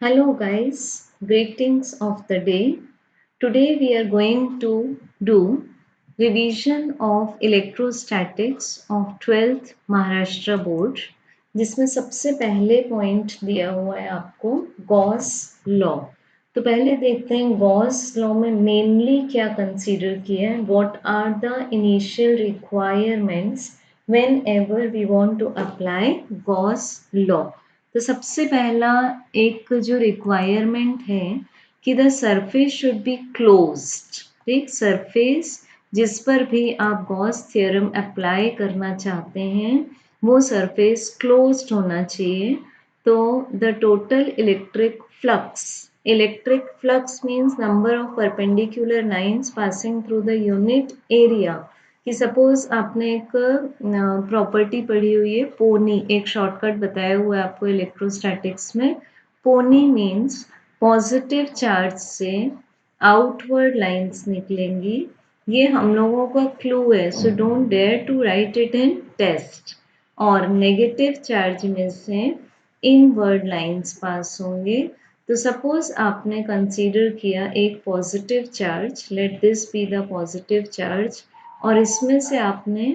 Hello guys, greetings of the day. Today we are going to do revision of electrostatics of 12th Maharashtra board जिसमें सबसे पहले point दिया हुआ है आपको गॉस लॉ। तो पहले देखते हैं गॉस लॉ में मेनली क्या कंसीडर किया है, what are the initial requirements whenever we want to apply Gauss law. तो सबसे पहला एक जो रिक्वायरमेंट है कि the surface should be closed. ठीक, सरफेस जिस पर भी आप गॉस थ्योरम अप्लाई करना चाहते हैं वो सरफेस क्लोज्ड होना चाहिए। तो the total electric flux means number of perpendicular lines passing through the unit area. कि सपोज आपने एक प्रॉपर्टी पढ़ी हुई है पोनी, एक शॉर्टकट बताया हुआ है आपको इलेक्ट्रोस्टैटिक्स में। पोनी मीन्स पॉजिटिव चार्ज से आउटवर्ड लाइंस निकलेंगी। ये हम लोगों का क्लू है, so don't dare to write it in test. और नेगेटिव चार्ज में से इनवर्ड लाइंस पास होंगे। तो सपोज आपने कंसीडर किया एक positive charge, let this be the positive charge, और इसमें से आपने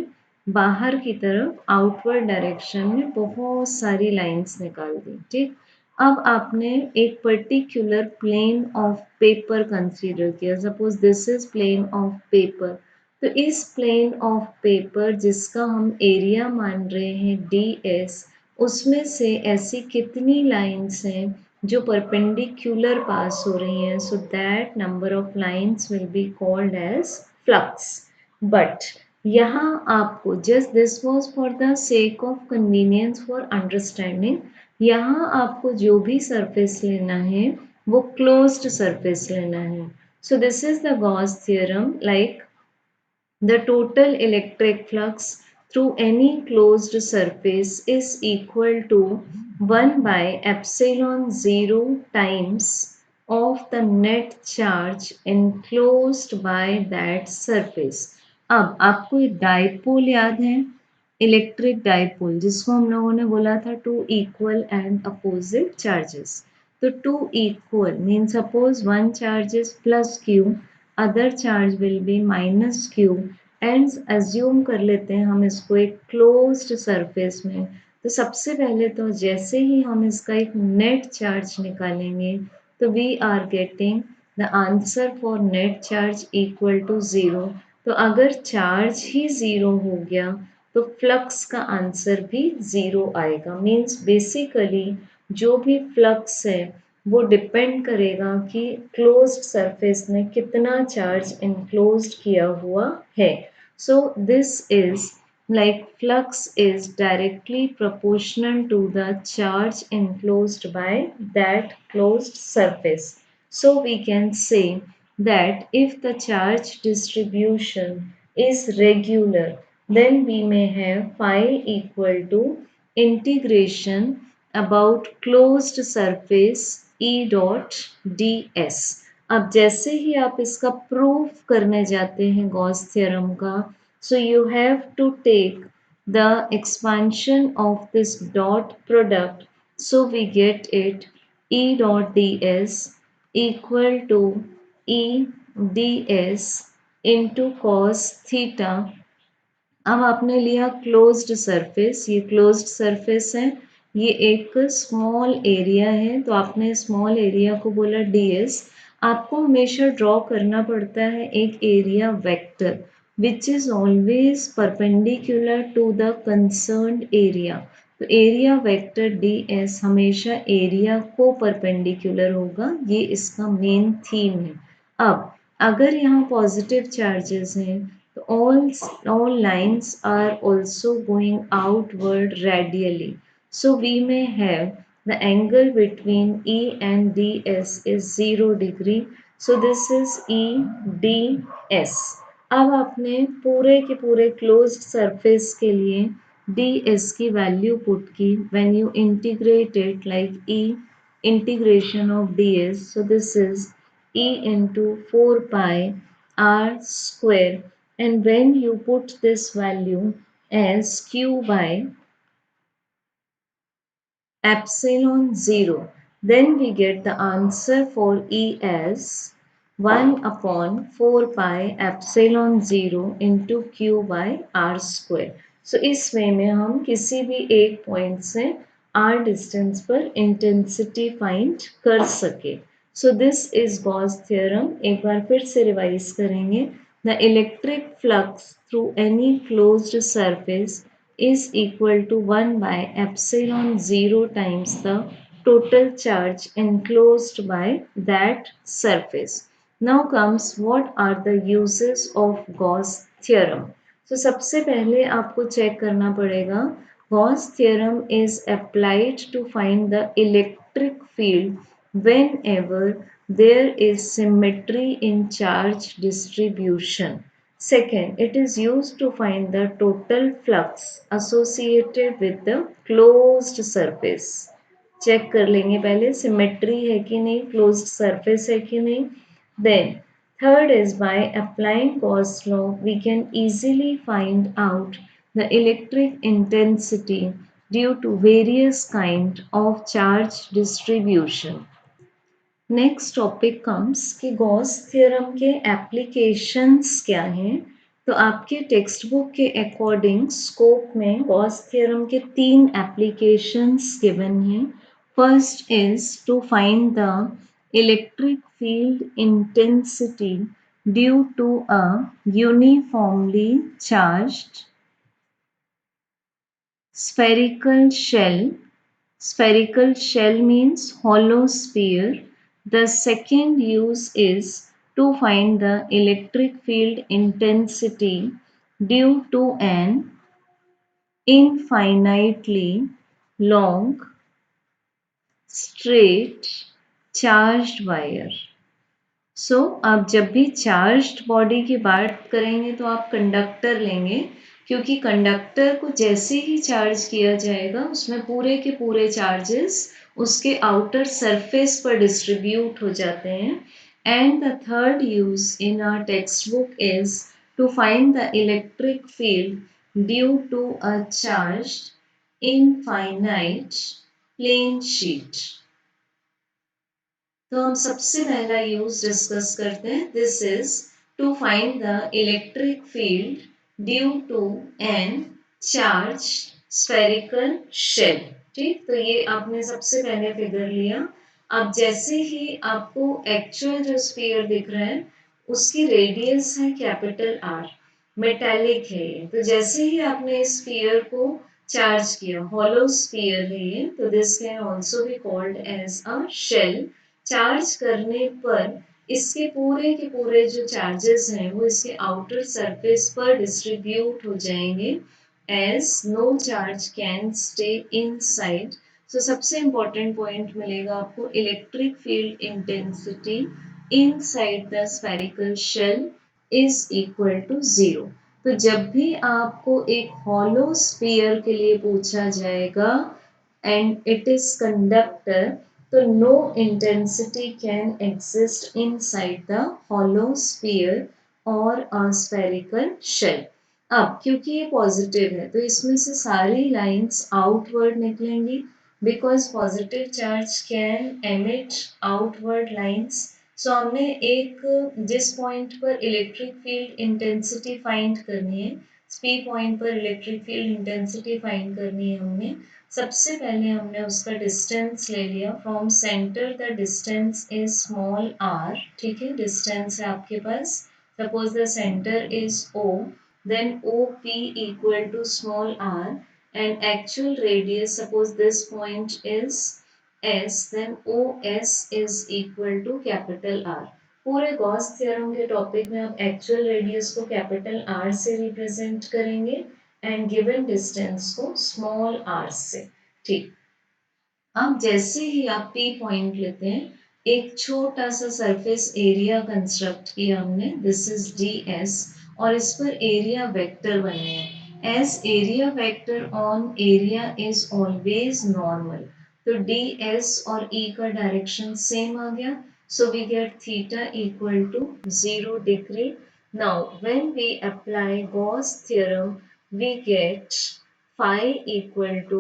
बाहर की तरफ आउटवर्ड डायरेक्शन में बहुत सारी लाइंस निकाल दी। ठीक, अब आपने एक particular plane of paper consider किया, suppose this is plane of paper. तो इस प्लेन ऑफ पेपर जिसका हम एरिया मान रहे हैं ds, उसमें से ऐसी कितनी लाइंस हैं जो परपेंडिकुलर पास हो रही हैं, so that number of lines will be called as flux. But यहाँ आपको just this was for the sake of convenience for understanding, यहाँ आपको जो भी सरफेस लेना है वो क्लोज्ड सरफेस लेना है। सो this is the Gauss theorem, like the total electric flux through any closed surface is equal to 1 by epsilon 0 times of the net charge enclosed by that surface। अब आपको एक dipole याद है, electric dipole, जिसको हम लोगों ने बोला था two equal and opposite charges. तो two equal mean suppose one charge is plus Q, other charge will be minus Q, and assume कर लेते हैं हम इसको एक क्लोज्ड सरफेस में। तो सबसे पहले तो जैसे ही हम इसका एक नेट चार्ज निकालेंगे तो we are getting the answer for net charge equal to zero. तो अगर चार्ज ही ज़ीरो हो गया तो फ्लक्स का आंसर भी ज़ीरो आएगा। मीन्स बेसिकली जो भी फ्लक्स है वो डिपेंड करेगा कि क्लोज्ड सरफेस में कितना चार्ज इनक्लोज्ड किया हुआ है। सो this is like flux is directly proportional to the charge enclosed by that closed surface. So we can say that if the charge distribution is regular, then we may have phi equal to integration about closed surface E dot ds। अब जैसे ही आप इसका proof करने जाते हैं Gauss theorem का, so you have to take the expansion of this dot product, so we get it E dot ds equal to E ds into cos theta। अब आपने लिया क्लोज्ड सरफेस, ये क्लोज्ड सरफेस है, ये एक small area है, तो आपने स्मॉल एरिया को बोला ds। आपको हमेशा ड्रॉ करना पड़ता है एक area vector which is always perpendicular to the concerned area. तो एरिया वेक्टर ds हमेशा एरिया को परपेंडिकुलर होगा, ये इसका मेन थीम है। अब अगर यहाँ पॉजिटिव चार्जेस हैं तो all lines are also going outward radially. So we may have the angle between E and ds is 0 degree. So this is E ds। अब आपने पूरे के पूरे क्लोज्ड सरफेस के लिए ds की वैल्यू पुट की, when you integrate it like E integration of ds, so this is E into 4 pi r square, and when you put this value as q by epsilon 0, Then we get the answer for E as 1 upon 4 pi epsilon 0 into Q by R square. So इस वे में हम किसी भी एक point से R distance पर intensity find कर सके. So this is Gauss theorem. एक बार फिर से रिवाइज करेंगे. The electric flux through any closed surface is equal to 1 by epsilon 0 times the total charge enclosed by that surface. Now comes what are the uses of Gauss theorem. So सबसे पहले आपको check करना पड़ेगा Gauss theorem is applied to find the electric field whenever there is symmetry in charge distribution. Second, it is used to find the total flux associated with the closed surface. Check कर लेंगे पहले symmetry है कि नहीं, closed surface है कि नहीं. Then third is by applying Gauss law we can easily find out the electric intensity due to various kind of charge distribution. Next topic comes कि गॉस थ्योरम के एप्लीकेशंस क्या हैं. तो आपके टेक्स्ट बुक के अकॉर्डिंग स्कोप में Gauss theorem के तीन एप्लीकेशंस गिवन हैं. First is to find the electric field intensity due to a uniformly charged spherical shell. Spherical shell means hollow sphere. The second use is to find the electric field intensity due to an infinitely long straight charged wire. सो आप जब भी charged body की बात करेंगे तो आप conductor लेंगे, क्योंकि कंडक्टर को जैसे ही चार्ज किया जाएगा उसमें पूरे के पूरे चार्जेस उसके आउटर सरफेस पर डिस्ट्रीब्यूट हो जाते हैं. And the third use in our textbook is to find the electric field due to a charged infinite plane sheet. तो हम सबसे पहला यूज डिस्कस करते हैं. This is to find the electric field due to an charge spherical shell. ठीक, तो ये आपने सबसे पहले फिगर लिया. अब जैसे ही आपको एक्चुअल जो स्फीयर दिख रहा है उसकी रेडियस है कैपिटल आर, मेटेलिक है ये. तो जैसे ही आपने इस स्फीयर को चार्ज किया, हॉलो स्फीयर है ये, तो this can also be called as a shell. Charge करने पर इसके पूरे के पूरे जो चार्जेस हैं वो इसके आउटर सरफेस पर डिस्ट्रीब्यूट हो जाएंगे as no charge can stay inside. So सबसे इंपॉर्टेंट पॉइंट मिलेगा आपको, electric field intensity inside the spherical shell is equal to 0. तो जब भी आपको एक हॉलो स्फीयर के लिए पूछा जाएगा and it is conductor, so no intensity can exist inside the hollow sphere or a spherical shell. अब क्योंकि ये पॉजिटिव है तो इसमें से सारी लाइंस आउटवर्ड निकलेंगी, because positive charge can emit outward lines. So हमने एक जिस पॉइंट पर इलेक्ट्रिक फील्ड इंटेंसिटी फाइंड करनी है, पी पॉइंट पर इलेक्ट्रिक फील्ड इंटेंसिटी फाइंड करनी है, हमने सबसे पहले हमने उसका डिस्टेंस ले लिया. From centre the distance is small R. ठीक है, डिस्टेंस है आपके पास. Suppose the centre is O, then O P equal to small R and actual radius, suppose this point is S, then O S is equal to capital R. पूरे Gauss theorem के topic में आप actual radius को capital R से represent करेंगे and given distance को small R से. ठीक, अब जैसे ही आप पी पॉइंट लेते हैं, एक छोटा सा सरफेस एरिया कंस्ट्रक्ट किया हमने, दिस इज डी एस, और इस पर एरिया वेक्टर बने हैं. S area vector on area is always normal, तो डी एस और ई का डायरेक्शन सेम आ गया. So we get theta equal to 0 degree. Now when we apply Gauss theorem we get phi equal to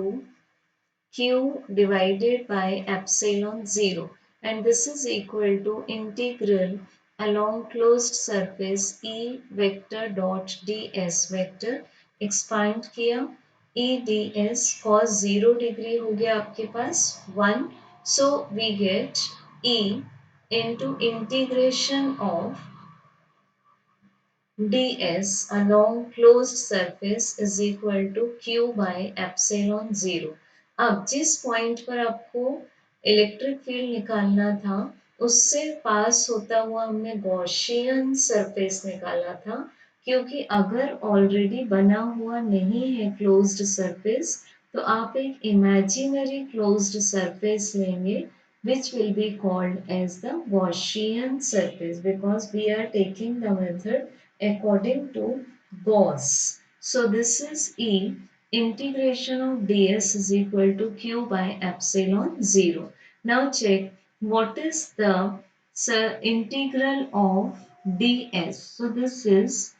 Q divided by epsilon 0, and this is equal to integral along closed surface E vector dot ds vector expand किया E ds cos 0 degree हो गया आपके पास 1, so we get E into integration of ds along closed surface is equal to q by epsilon 0. अब जिस point पर आपको electric field निकालना था उससे पास होता हुआ हमने गॉसियन सरफेस निकाला था, क्योंकि अगर ऑलरेडी बना हुआ नहीं है क्लोज्ड सरफेस तो आप एक इमेजिनरी क्लोज्ड सरफेस लेंगे which will be called as the Gaussian surface because we are taking the method according to Gauss. So this is E integration of ds is equal to q by epsilon 0. Now check what is the integral of ds. So this is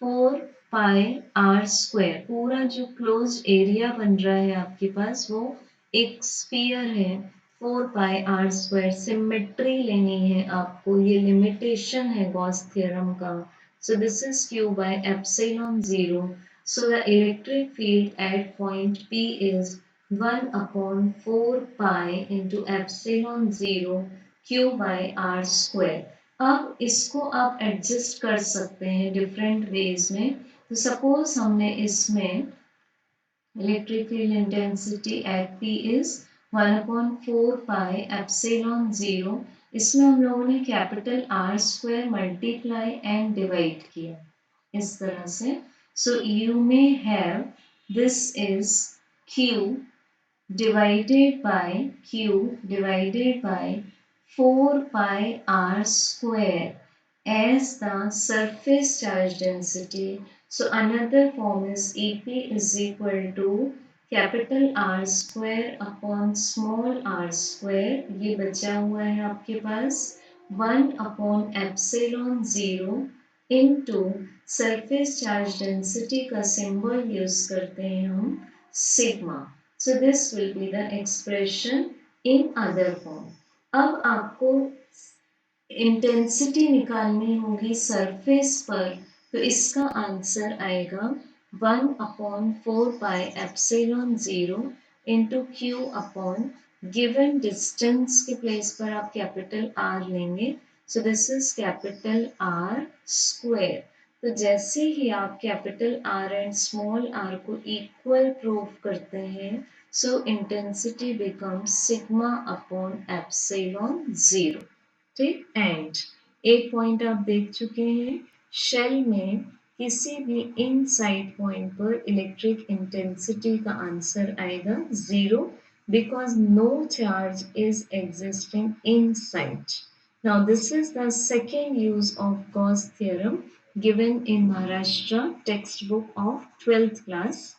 4 pi r square. पूरा जो close area बन रहा है आपके पास वो एक sphere है 4 पाई are square. Symmetry लेनी है आपको, ये लिमिटेशन है गॉस थ्योरम का. So this is q by epsilon 0. So the electric field at point P is 1 upon 4 pi into epsilon 0 q by r square. अब इसको आप एडजस्ट कर सकते हैं डिफरेंट वेज में. तो सपोज हमने इसमें electric field intensity at P is 1 upon 4 pi epsilon 0. इसमें हम लोगों ने capital R square multiply and divide किया इस तरह से. So you may have this is Q divided by 4 pi r square as the surface charge density. So another form is EP is equal to capital R square upon small r square. ये बचा हुआ है आपके पास 1 upon epsilon 0 into surface charge density का symbol use करते हैं हम sigma. So this will be the expression in other form. अब आपको इंटेंसिटी निकालनी होगी सरफेस पर, तो इसका आंसर आएगा 1 upon 4 pi epsilon 0 into Q upon given distance के प्लेस पर आप कैपिटल आर लेंगे. So this is capital R square. तो जैसे ही आप capital R and small R को इक्वल प्रूव करते हैं, so intensity becomes sigma upon epsilon 0. ठीक. एंड एक पॉइंट आप देख चुके हैं, शेल में किसी भी इनसाइड पॉइंट पर इलेक्ट्रिक इंटेंसिटी का आंसर आएगा 0 because no charge is existing inside. Now this is the second use of Gauss theorem given in Maharashtra textbook of 12th class.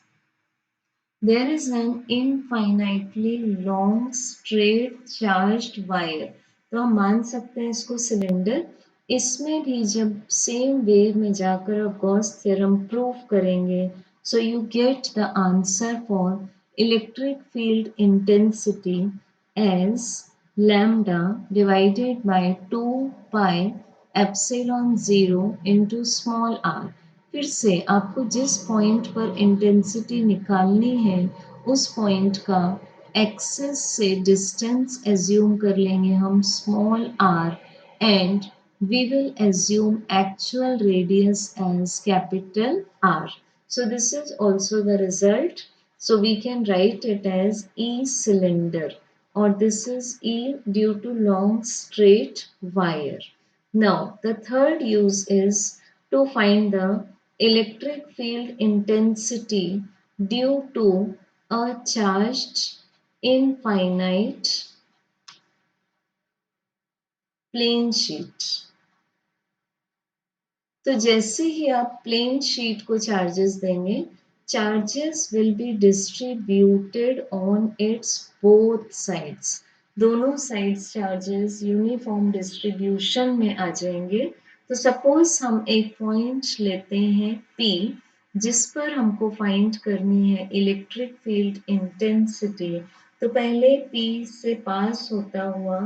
There is an infinitely long straight charged wire. तो हम मान सकते हैं इसको cylinder. इसमें भी जब same way में जाकर आप गॉस थ्योरम प्रूव करेंगे, so you get the answer for electric field intensity as lambda divided by 2 pi epsilon 0 into small r. फिर से आपको जिस पॉइंट पर इंटेंसिटी निकालनी है उस पॉइंट का एक्सिस से डिस्टेंस एज्यूम कर लेंगे हम small R and we will assume actual radius as capital R. So this is also the result. So we can write it as E cylinder, or this is E due to long straight wire. Now the third use is to find the electric field intensity due to a charged infinite plane sheet. तो जैसे ही आप plane sheet को charges देंगे, charges will be distributed on it's both sides. दोनों sides charges uniform distribution में आ जाएंगे. तो सपोज हम एक पॉइंट लेते हैं P जिस पर हमको फाइंड करनी है इलेक्ट्रिक फील्ड इंटेंसिटी. तो पहले P से पास होता हुआ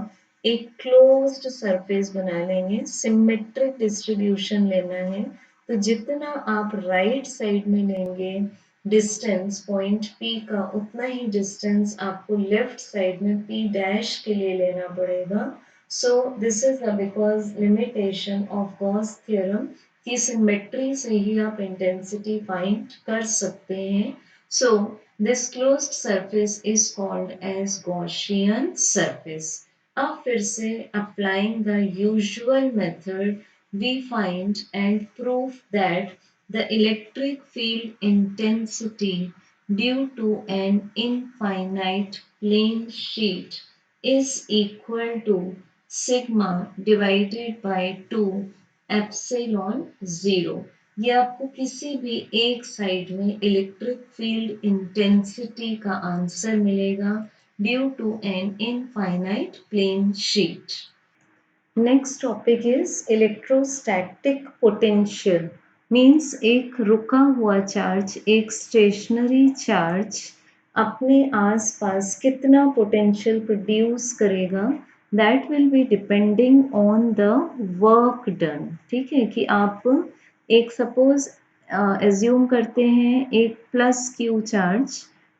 एक क्लोज्ड सरफेस बना लेंगे, सिमेट्रिक डिस्ट्रीब्यूशन लेना है। तो जितना आप राइट साइड में लेंगे डिस्टेंस पॉइंट P का, उतना ही डिस्टेंस आपको लेफ्ट साइड में P डैश के लिए लेना पड़ेगा। सो this is the because limitation of Gauss theorem की सिमेट्री से ही आप इंटेंसिटी फाइंड कर सकते हैं। So this closed surface is called as Gaussian surface. अब फिर से applying the usual method, we find and prove that the electric field intensity due to an infinite plane sheet is equal to sigma divided by 2 epsilon 0. ये आपको किसी भी एक side में electric field intensity का आंसर मिलेगा due to an infinite plane sheet. Next topic is electrostatic potential. Means एक रुका हुआ चार्ज, एक स्टेशनरी चार्ज अपने आसपास कितना पोटेंशियल प्रोड्यूस करेगा, that will be depending on the work done. ठीक है, कि आप एक सपोज एज्यूम करते हैं एक प्लस क्यू चार्ज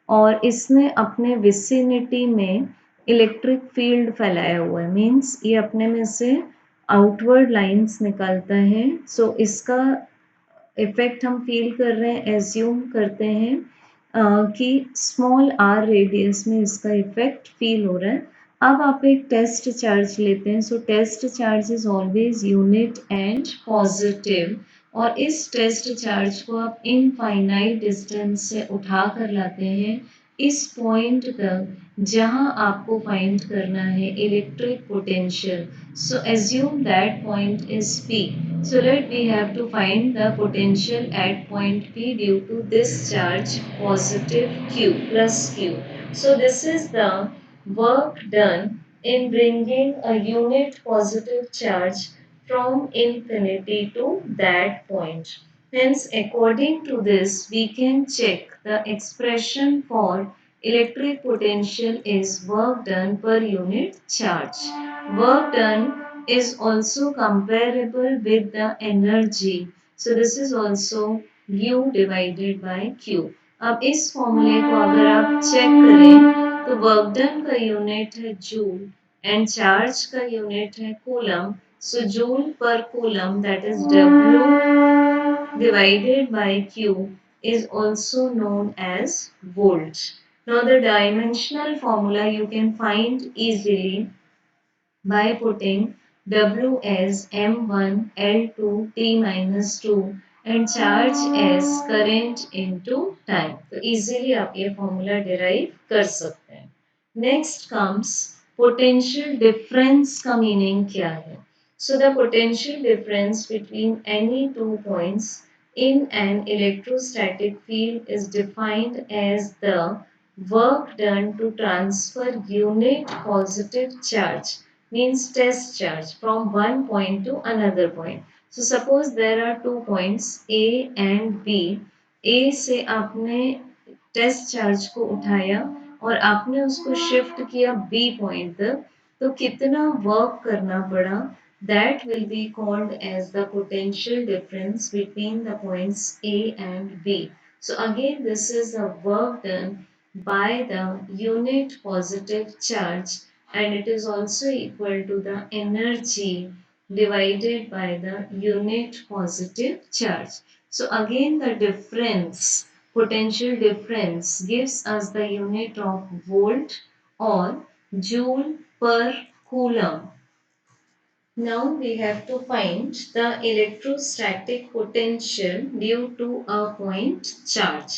और इसने अपने विसिनिटी में इलेक्ट्रिक फील्ड फैलाया हुआ है, मीन्स ये अपने में से आउटवर्ड लाइंस निकालता है। सो इसका इफेक्ट हम फील कर रहे हैं, एज्यूम करते हैं कि स्मॉल आर रेडियस में इसका इफेक्ट फील हो रहा है। अब आप एक टेस्ट चार्ज लेते हैं। So test charge is always unit and positive, और इस टेस्ट चार्ज को आप इनफाइनाइट डिस्टेंस से उठा कर लाते हैं इस पॉइंट तक जहां आपको फाइंड करना है electric potential. So assume that point is P. So let we have to find the potential at point P due to this charge positive Q plus Q. So this is the work done in bringing a unit positive charge from infinity to that point. Hence, according to this, we can check the expression for electric potential is work done per unit charge. Work done is also comparable with the energy. So this is also U divided by Q. अब इस फॉर्मूले को अगर आप check करें तो work done का unit है जूल एंड चार्ज का यूनिट है कूलम। सो जूल पर coulomb that is W divided by Q is also known as volt. Now the dimensional formula you can find easily by putting W as M1 L2 T minus 2 and charge as current into time. तो easily आप ये formula derive कर सकते हैं। Next comes potential difference का meaning क्या है? So the potential difference between any two points in an electrostatic field is defined as the work done to transfer unit positive charge, means test charge, from one point to another point. So suppose there are two points A and B. A से आपने test charge को उठाया और आपने उसको shift किया B point तक, तो कितना वर्क करना पड़ा, that will be called as the potential difference between the points A and B. So again, this is the work done by the unit positive charge, and it is also equal to the energy divided by the unit positive charge. So again, the difference, potential difference, gives us the unit of volt or joule per coulomb. Now we have to find the electrostatic potential due to a point charge.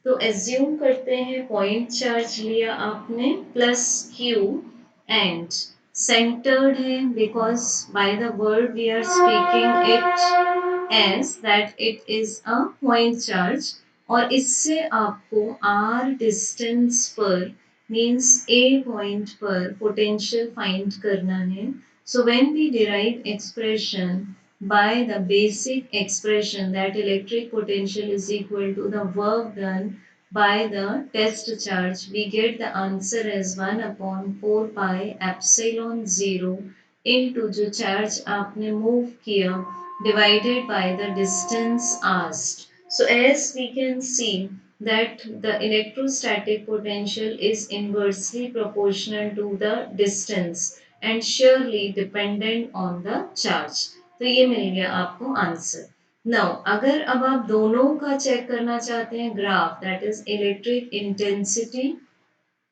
तो assume करते हैं point charge लिया आपने plus Q and centered है, because by the word we are speaking it as that it is a point charge, और इससे आपको r distance पर means A point पर potential find करना है। So when we derive expression by the basic expression that electric potential is equal to the work done by the test charge, we get the answer as 1 upon 4 pi epsilon 0 into जो charge आपने move किया divided by the distance asked. So as we can see that the electrostatic potential is inversely proportional to the distance and surely dependent on the charge. तो ये मिल गया आपको answer. Now अगर अब आप दोनों का चेक करना चाहते हैं graph that is electric intensity.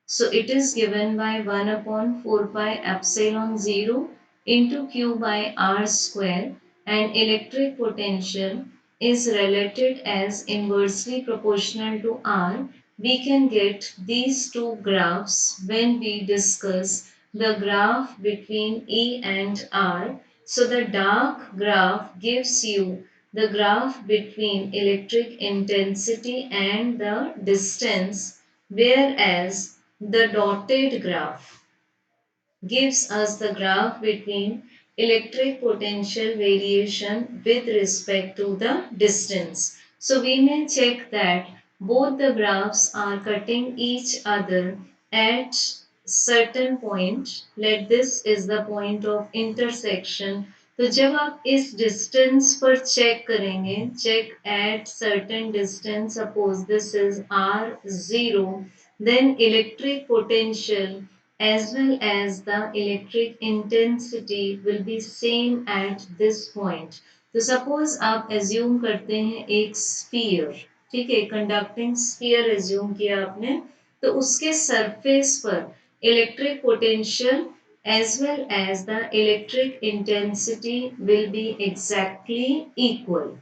So it is given by 1 upon 4 pi epsilon 0 into q by r square, and electric potential is related as inversely proportional to r. We can get these two graphs when we discuss the graph between E and R. So the dark graph gives you the graph between electric intensity and the distance, whereas the dotted graph gives us the graph between electric potential variation with respect to the distance. So we may check that both the graphs are cutting each other at certain point. Let this is the point of intersection. तो जब आप इस distance पर check करेंगे, check at certain distance, suppose this is R0, then electric potential as well as the electric intensity will be same at this point. तो suppose आप assume करते हैं एक sphere, ठीक है, conducting sphere assume किया आपने, तो उसके surface पर electric potential as well as the electric intensity will be exactly equal.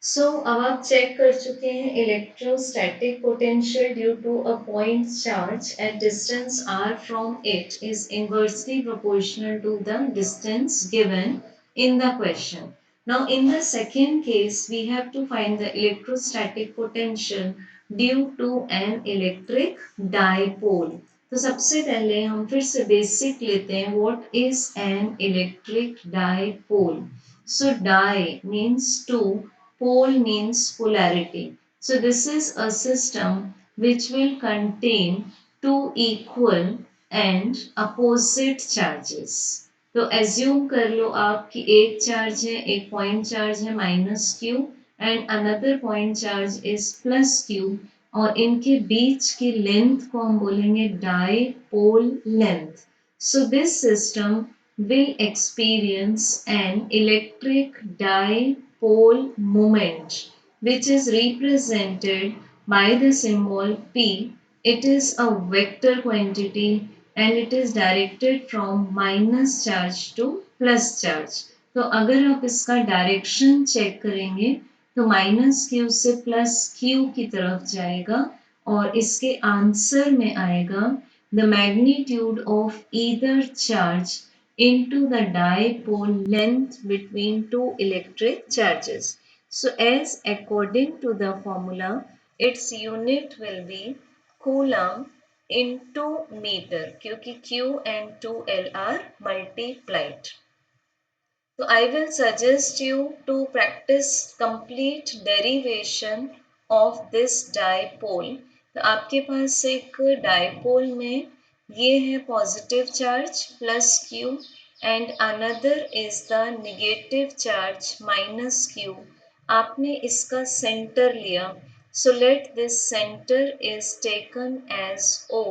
सो अब आप चेक कर चुके हैं electrostatic potential due to a point charge at distance r from it is inversely proportional to the distance given in the question. Now in the second case we have to find the electrostatic potential due to an electric dipole. तो सबसे पहले हम फिर से basic लेते हैं. What is an electric dipole? So di means two, pole means polarity. So this is a system which will contain two equal and opposite charges. तो assume कर लो आप कि एक चार्ज है, एक पॉइंट चार्ज है minus Q and another point charge is plus Q, और इनके बीच की लेंथ को हम बोलेंगे dipole length. So this system will experience an electric dipole moment which is represented by the symbol P. It is a vector quantity and it is directed from minus charge to plus charge. तो अगर आप इसका direction check करेंगे तो minus Q से plus Q की तरफ जाएगा और इसके आंसर में आएगा the magnitude of either charge into the dipole length between two electric charges. So as according to the formula, its unit will be coulomb into meter क्योंकि Q and 2L are multiplied. So I will suggest you to practice complete derivation of this dipole. तो आपके पास एक dipole में ये है positive charge plus Q and another is the negative charge minus Q. आपने इसका centre लिया, so let this centre is taken as O,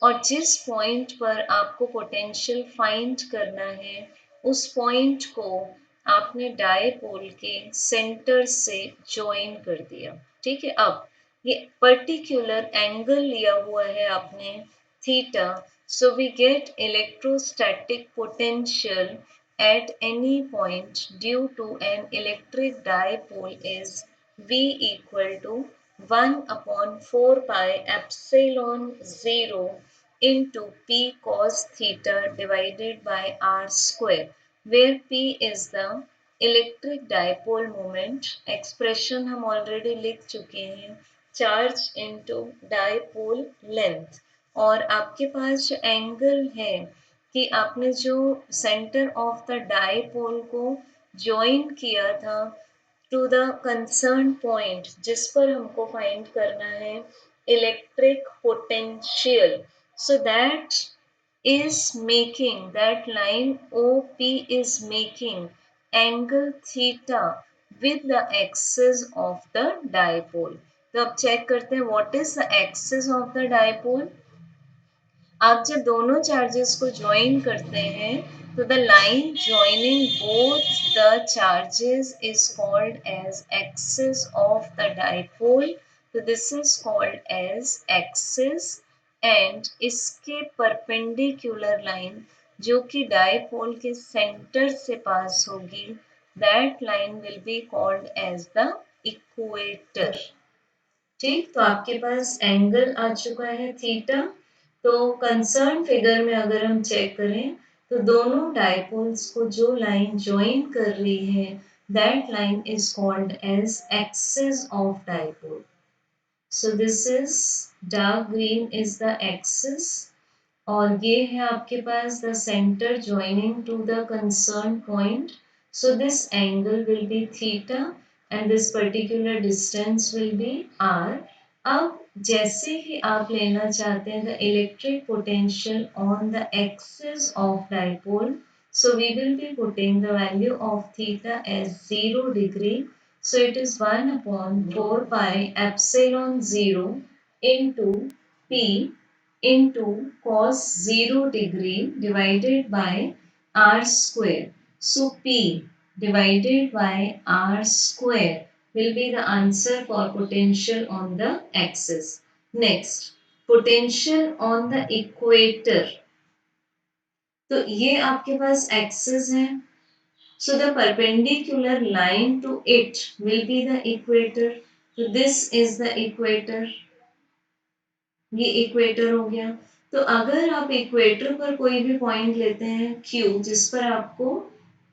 और जिस पॉइंट पर आपको पोटेंशियल फाइंड करना है उस पॉइंट को आपने डायपोल के सेंटर से ज्वाइन कर दिया. ठीक है, अब ये पर्टिकुलर एंगल लिया हुआ है आपने theta. So we get electrostatic potential at any point due to an electric dipole is V equal to 1 upon 4 pi epsilon 0 into P cos theta divided by R square, where P is the electric dipole moment. Expression हम already लिख चुके हैं, charge into dipole length. और आपके पास जो angle है कि आपने जो सेंटर ऑफ द डायपोल को ज्वाइन किया था टू द कंसर्न पॉइंट जिस पर हमको फाइंड करना है electric potential, so that is making that line OP is making angle theta with the axis of the dipole. तो अब चेक करते हैं what is the axis of the dipole. आप जब दोनों चार्जेस को ज्वाइन करते हैं तो the line joining both the charges is called as axis of the dipole. तो this is called as axis and इसके परपेंडिकुलर लाइन जो कि डाइपोल के सेंटर से पास होगी that line will be called as the equator. ठीक, तो आपके पास एंगल आ चुका है थीटा. तो कंसर्न फिगर में अगर हम चेक करें तो दोनों डायपोल्स को जो लाइन ज्वाइन कर रही है that line is called as axis of dipole. So this is dark green is the axis और ये है आपके पास the centre joining to the concern point. So this angle will be theta and this particular distance will be r. अब जैसे ही आप लेना चाहते हैं the electric potential on the axis of dipole, so we will be putting the value of theta as 0 degree. So it is 1 upon 4 pi epsilon 0 into p into cos 0 degree divided by r square. So p divided by r square will be the answer for potential on the axis. Next, potential on the equator. तो ये आपके पास axis है. So the perpendicular line to it will be the equator. So this is the equator. ये equator हो गया. तो अगर आप इक्वेटर पर कोई भी पॉइंट लेते हैं Q जिस पर आपको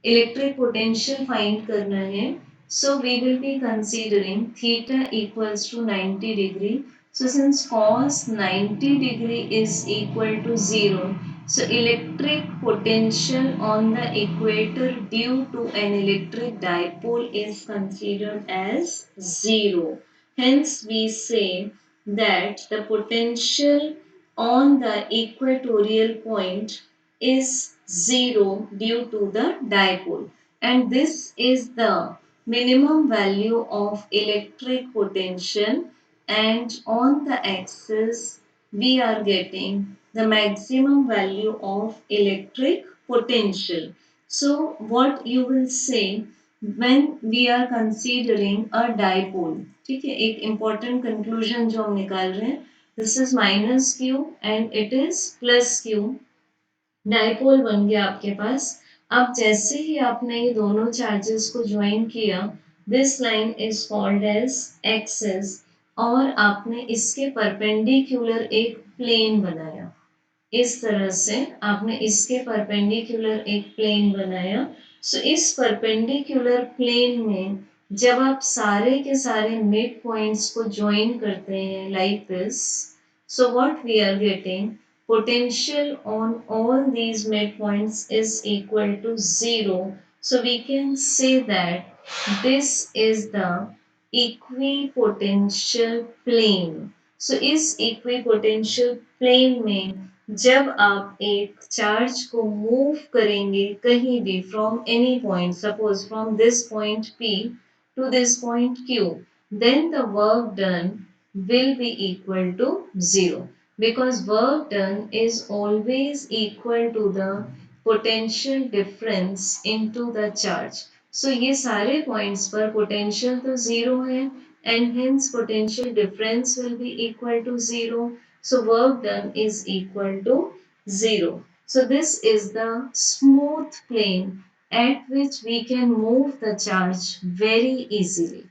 इलेक्ट्रिक पोटेंशियल फाइंड करना है, so we will be considering theta equals to 90 degree. So since cos 90 degree is equal to 0, so electric potential on the equator due to an electric dipole is considered as 0. Hence we say that the potential on the equatorial point is 0 due to the dipole, and this is the minimum value of electric potential, and on the axis we are getting the maximum value of electric potential. So what you will say when we are considering a dipole. ठीक है, एक important conclusion जो हम निकाल रहे हैं, this is minus q and it is plus q. Dipole बन गया आपके पास. अब जैसे ही आपने ये दोनों चार्जेस को ज्वाइन किया this line is called as axis और आपने इसके परपेंडिकुलर एक प्लेन बनाया. इस तरह से आपने इसके परपेंडिकुलर एक प्लेन बनाया. सो इस परपेंडिकुलर प्लेन में जब आप सारे के सारे मिड पॉइंट्स को ज्वाइन करते हैं like this, so what we are getting potential on all these midpoints is equal to 0. So we can say that this is the equipotential plane. So इस equipotential plane में जब आप एक charge को move करेंगे कहीं भी from any point, suppose from this point P to this point Q, then the work done will be equal to 0 because work done is always equal to the potential difference into the charge. So ये सारे points पर potential तो 0 है and hence potential difference will be equal to 0. So work done is equal to 0. So this is the smooth plane at which we can move the charge very easily.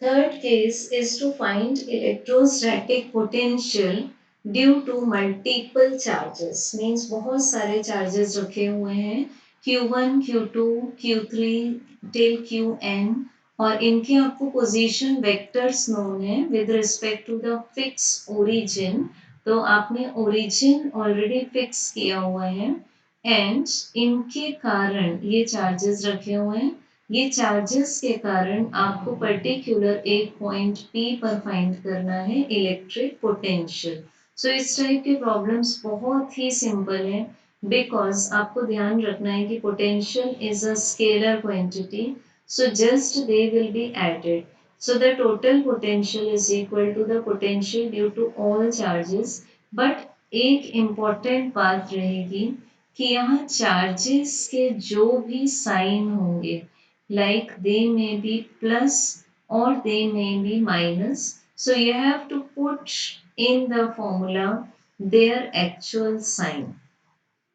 Third case is to find electrostatic potential due to multiple charges. Means बहुत सारे charges रखे हुए हैं Q1, Q2, Q3 till Qn और इनके आपको position vectors known है with respect to the fix origin. तो आपने ओरिजिन ऑलरेडी फिक्स किया हुआ है एंड इनके कारण ये चार्जेस रखे हुए हैं ये चार्जेस के कारण आपको पर्टिकुलर एक पॉइंट P पर फाइंड करना है इलेक्ट्रिक पोटेंशियल। सो इस टाइप के प्रॉब्लम्स बहुत ही सिंपल हैं बिकॉज आपको ध्यान रखना है कि potential is a scalar quantity, so just they will be added. So the total potential is equal to the potential due to all charges. But एक important बात रहेगी कि यहाँ चार्जेस के जो भी साइन होंगे like they may be plus or they may be minus. So you have to put in the formula their actual sign.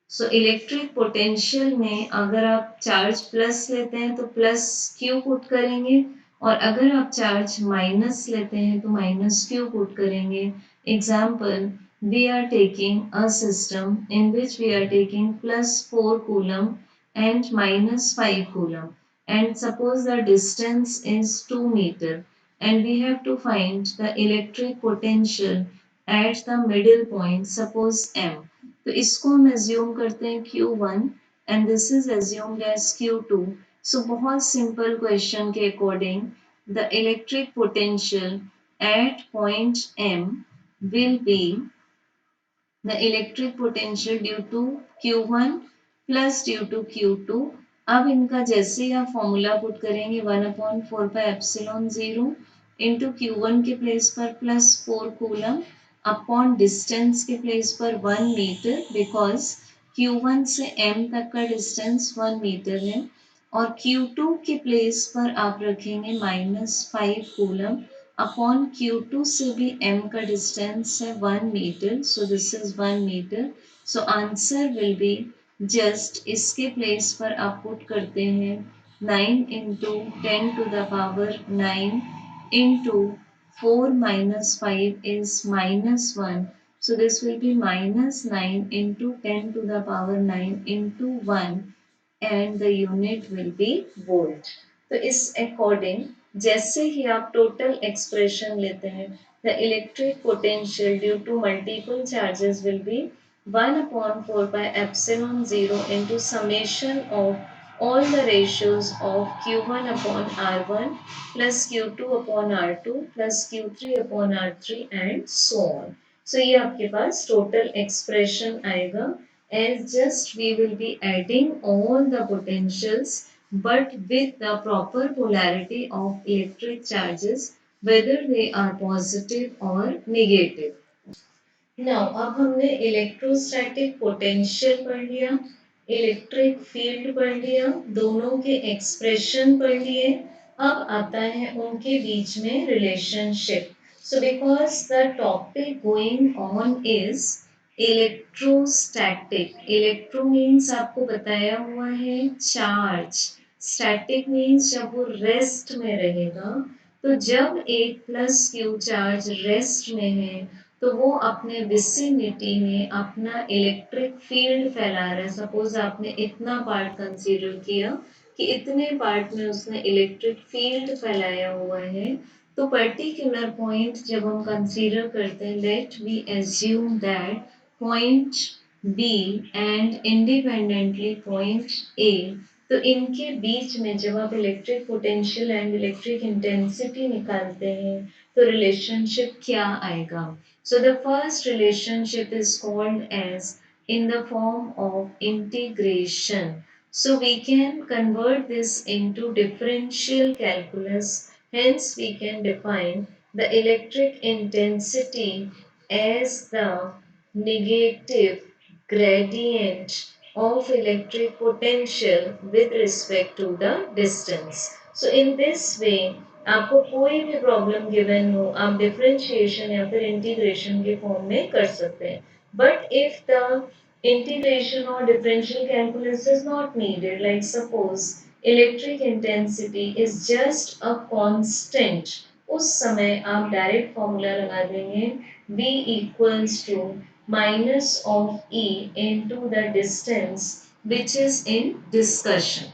So electric potential में अगर आप चार्ज प्लस लेते हैं तो प्लस क्यू पुट करेंगे और अगर आप चार्ज माइनस लेते हैं तो माइनस क्यू पुट करेंगे। Example, we are taking a system in which we are taking +4 coulomb and -5 coulomb, and suppose the distance is 2 meter and we have to find the electric potential at the middle point, suppose M। तो इसको हम assume करते हैं Q1 and this is assumed as Q2। So बहुत simple question के according the electric potential at point M will be the electric potential due to Q1 plus due to Q2। अब इनका जैसे ही आप फॉर्मूला पुट करेंगे 1/4πε0 into Q1 के place पर +4 कूलम अपॉन डिस्टेंस के प्लेस पर 1 मीटर, बिकॉज Q1 से M तक का डिस्टेंस 1 मीटर है और Q2 के प्लेस पर आप रखेंगे -5 कूलम अपॉन Q2 से भी M का डिस्टेंस है 1 metre, so this is 1 metre. So answer will be just इसके प्लेस पर आप पुट करते हैं 9 into 10⁻9 into 4 minus 5 is -1. So this will be -9 into 10 to the power 9 into 1 and the unit will be volt। तो इस according जैसे ही आप टोटल एक्सप्रेशन लेते हैं the electric potential due to multiple charges will be 1/4πε0 into summation of all the ratios of Q1 upon R1 plus Q2 upon R2 plus Q3 upon R3 and so on। So ये आपके पास total expression आएगा as just we will be adding all the potentials but with the proper polarity of electric charges whether they are positive or negative। Now अब हमने electrostatic potential पढ़ लिया, electric field पढ़ लिया, दोनों के एक्सप्रेशन पढ़ लिए। अब आता है उनके बीच में relationship. So because the topic going on is electrostatic. Electro means आपको बताया हुआ है चार्ज, स्टैटिक मीन्स जब वो रेस्ट में रहेगा। तो जब एक प्लस क्यू चार्ज रेस्ट में है तो वो अपने विसिनिटी में अपना इलेक्ट्रिक फील्ड फैला रहा है। सपोज आपने इतना पार्ट कंसीडर किया कि इतने पार्ट में उसने इलेक्ट्रिक फील्ड फैलाया हुआ है। तो पर्टिकुलर पॉइंट जब हम कंसीडर करते हैं, let we assume that point B and independently point A. तो इनके बीच में जब आप electric potential and electric intensity निकालते हैं तो रिलेशनशिप क्या आएगा? So the first relationship is called as in the form of integration. So we can convert this into differential calculus. Hence we can define the electric intensity as the negative gradient of electric potential with respect to the distance। So in this way आपको कोई भी problem given हो आप differentiation या फिर integration के form में कर सकते हैं। But if the integration or differential calculus is not needed, like suppose electric intensity is just a constant, उस समय आप डायरेक्ट फॉर्मूला लगा देंगे V equals to minus of E into the distance which is in discussion।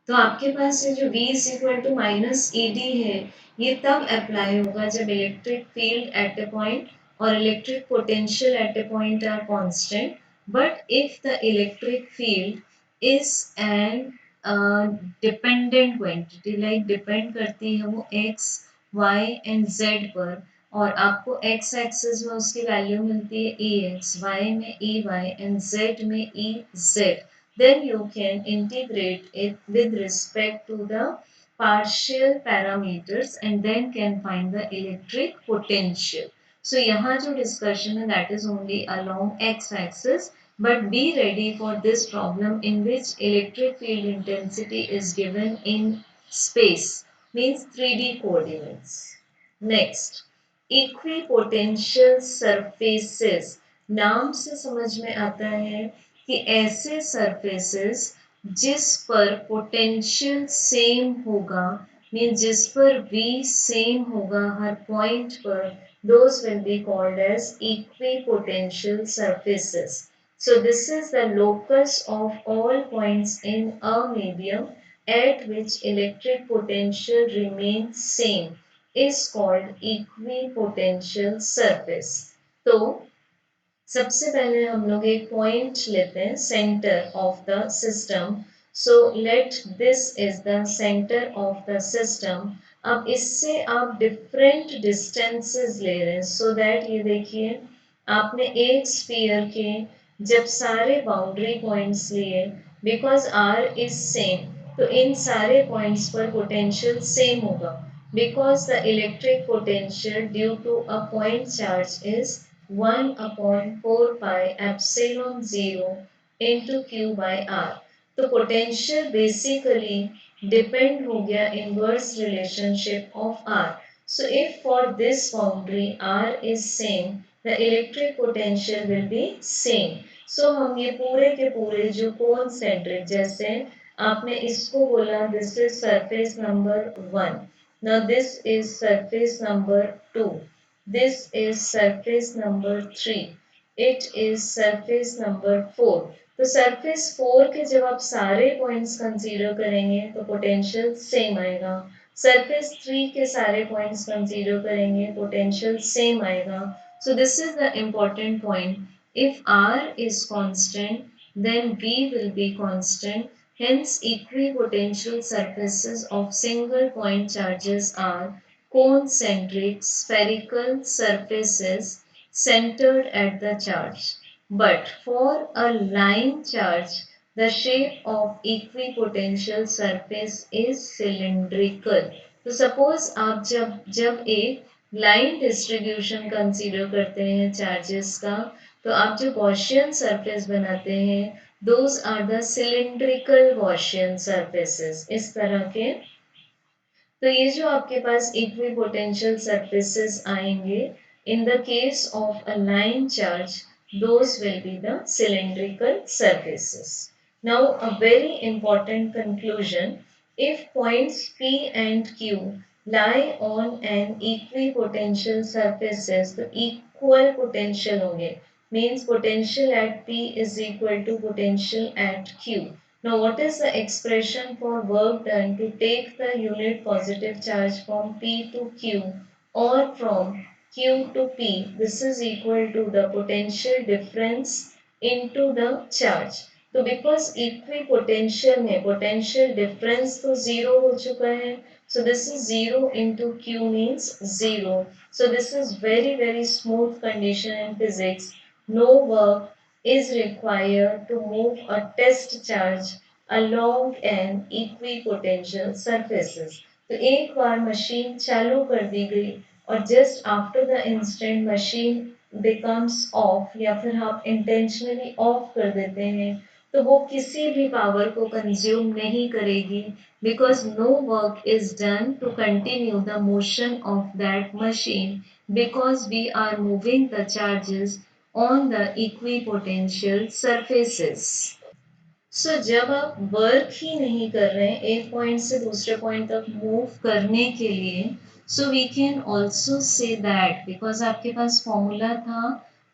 तो आपके पास ये जो V is equal to minus E D है ये तब अप्लाई होगा जब electric field at a point और electric potential at a point are constant. But if the electric field is an dependent quantity, like depend करती है वो x Y and Z पर, और आपको एक्स एक्सिस में उसकी वैल्यू मिलती है ई एक्स, वाई में ई वाई एंड जेड में E Z, then you can integrate it with respect to the partial parameters and then can find the electric potential. So यहाँ जो discussion है that is only along x axis, but be ready for this problem in which electric field intensity is given in space, means 3D coordinates. Next, equipotential surfaces, नाम से समझ में आता है कि ऐसे surfaces जिस पर पोटेंशियल सेम होगा, मीन जिस पर V सेम होगा हर पॉइंट पर, those will be called as equipotential surfaces. So this is the locus of all points in a medium at which electric potential remains same is called equipotential surface. तो सबसे पहले हम लोग एक point लेते हैं centre of the system, so let this is the centre of the system. अब इससे आप डिफरेंट डिस्टेंसेस ले रहे हैं, सो दैट ये देखिए आपने एक स्फीयर के जब सारे बाउंड्री पॉइंट्स लिए, बिकॉज आर इज सेम, तो इन सारे पॉइंट्स पर पोटेंशियल सेम होगा, because the electric potential due to a point charge is 1 upon 4 pi epsilon 0 into q by r. तो potential basically depend हो गया inverse relationship of r. So if for this boundary r is same, the electric potential will be same. So हम ये पूरे के पूरे जो concentric, जैसे आपने इसको बोला this is surface number 1, now this is surface number 2, this is surface number 3, it is surface number 4. तो surface 4 के जब आप सारे points consider करेंगे तो potential same आएगा, surface 3 के सारे points consider करेंगे potential same आएगा. So this is the important point. If R is constant, then V will be constant. Hence, equipotential surfaces of single point charges are concentric spherical surfaces centered at the charge. But for a line charge, the shape of equipotential surface is cylindrical. तो suppose आप जब जब एक line distribution consider करते हैं charges का, तो आप जो गॉसियन सरफेस बनाते हैं, those are the cylindrical Gaussian surfaces, इस तरह के। तो ये जो आपके पास इक्विपोटेंशियल सरफेसेस आएंगे in the case of a line charge, those will be the cylindrical surfaces. Now a very important conclusion: if points P and Q lie on an equipotential surfaces, तो equal potential होंगे, means potential at P is equal to potential at Q. Now, what is the expression for work done to take the unit positive charge from P to Q or from Q to P? This is equal to the potential difference into the charge. तो because equipotential में potential difference तो zero हो चुका है, so this is 0 into Q means 0. So this is very smooth condition in physics. No work is required to move a test charge along an equipotential surfaces. तो एक बार machine चालू कर दी गई और just after the instant machine becomes of, या फिर आप intentionally of कर देते हैं, तो वो किसी भी पावर को कंज्यूम नहीं करेगी, because no work is done to continue the motion of that machine, because we are moving the charges on the equipotential surfaces. सो जब आप वर्क ही नहीं कर रहे हैं एक पॉइंट से दूसरे पॉइंट तक मूव करने के लिए, so we can also say that, because आपके पास फॉर्मूला था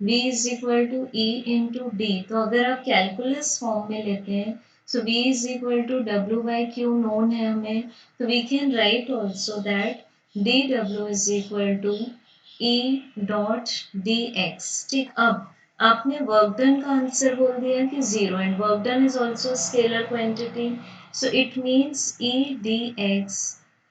v is equal to E into D, तो अगर आप कैलकुलस फॉर्म में लेते हैं, so v is equal to W by Q known है हमें, तो we can write also that D W is equal to E dot D X. ठीक, अब आपने वर्क डन का आंसर बोल दिया कि 0 and work done is also scalar quantity, so it means E D X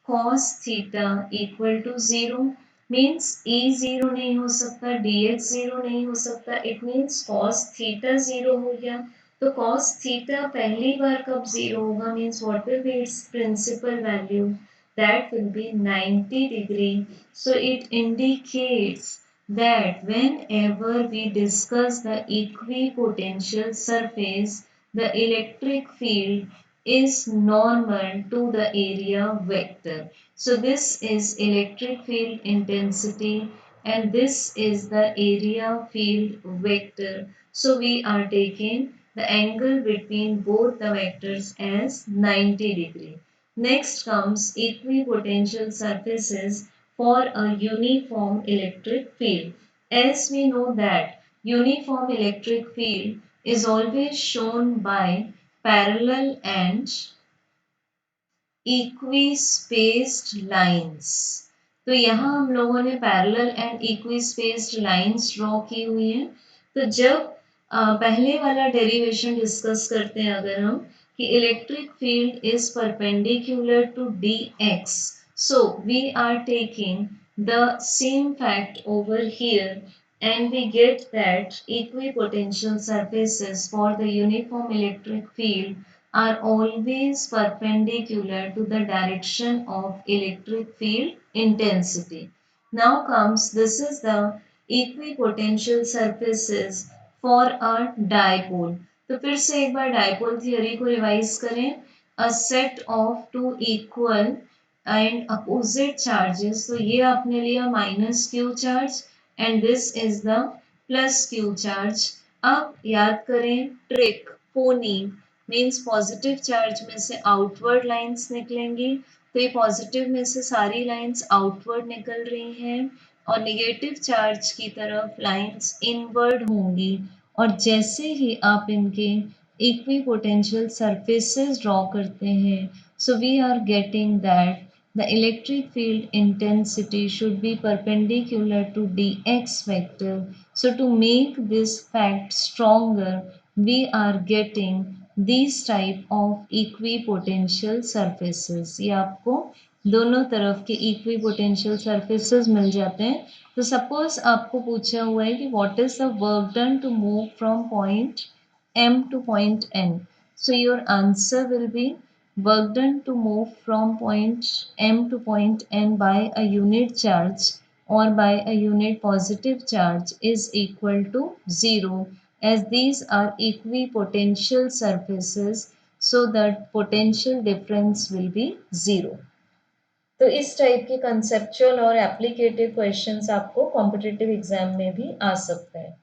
cos theta equal to 0 means E 0 नहीं हो सकता, डी एक्स 0 नहीं हो सकता, इट मीन्स cos थीटा 0 हो गया। तो cos थीटा पहली बार कब 0 होगा means what will be its principal value, that will be 90 degree. So it indicates that whenever we discuss the equipotential surface, the electric field is normal to the area vector. So this is electric field intensity and this is the area field vector. So we are taking the angle between both the vectors as 90 degree. Next comes equipotential surfaces for a uniform electric field. As we know that uniform electric field is always shown by parallel and equispaced lines। तो यहाँ हम लोगों ने parallel and equispaced lines draw की हुई हैं। तो जब पहले वाला डेरिवेशन डिस्कस करते हैं अगर हम कि electric field is perpendicular to D X, so we are taking the same fact over here and we get that equipotential surfaces for the uniform electric field are always perpendicular to the direction of electric field intensity. Now comes, this is the equipotential surfaces for a dipole. तो फिर से एक बार dipole theory को revise करें, a set of two equal and opposite charges, तो ये आपने लिया minus Q charge and this is the plus Q charge. अब याद करें ट्रिक पोनी मीन्स पॉजिटिव चार्ज में से आउटवर्ड लाइंस निकलेंगी, तो ये पॉजिटिव में से सारी लाइंस आउटवर्ड निकल रही हैं और निगेटिव चार्ज की तरफ लाइंस इनवर्ड होंगी। और जैसे ही आप इनके इक्विपोटेंशियल सरफेसेस ड्रॉ करते हैं, so we are getting that the electric field intensity should be perpendicular to dx vector. So to make this fact stronger, we are getting these type of equipotential surfaces। ये आपको दोनों तरफ के equipotential surfaces मिल जाते हैं। तो suppose आपको पूछा हुआ है कि what is the work done to move from point M to point N? So your answer will be work done to move from point M to point N by a unit charge or by a unit positive charge is equal to 0, as these are equipotential surfaces, so that potential difference will be 0। तो इस type के conceptual और एप्लीकेटिव questions आपको competitive exam में भी आ सकते हैं।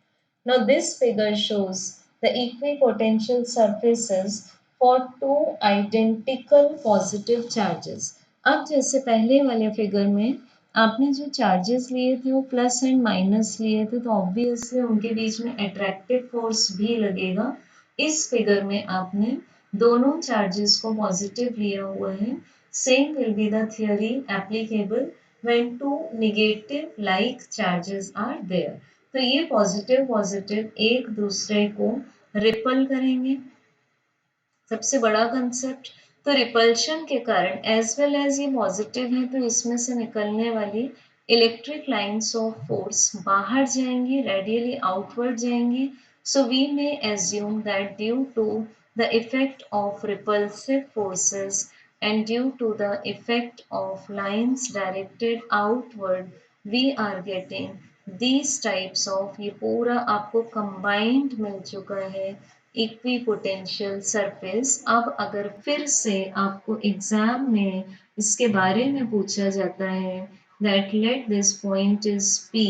Now this figure shows the equipotential surfaces for two identical positive charges। अब जैसे पहले वाले फिगर में आपने जो चार्जेस लिए थे वो प्लस एंड माइनस लिए थे, तो ऑब्वियसली उनके बीच में अट्रैक्टिव फोर्स भी लगेगा। इस फिगर में आपने दोनों चार्जेस को पॉजिटिव लिया हुआ है। Same will be the theory applicable when two negative like charges are there। तो ये पॉजिटिव पॉजिटिव एक दूसरे को रिपल करेंगे, सबसे बड़ा कंसेप्ट। तो रिपल्शन के कारण एज वेल एज ये पॉजिटिव है तो इसमें से निकलने वाली इलेक्ट्रिक लाइंस ऑफ फोर्स बाहर जाएंगी, रेडियली आउटवर्ड जाएंगी। So we may assume that due to the effect of repulsive forces and due to the effect of lines directed outward, we are getting these types of, ये पूरा आपको combined मिल चुका है equipotential surface. अब अगर फिर से आपको एग्जाम में इसके बारे में पूछा जाता है that let this point is P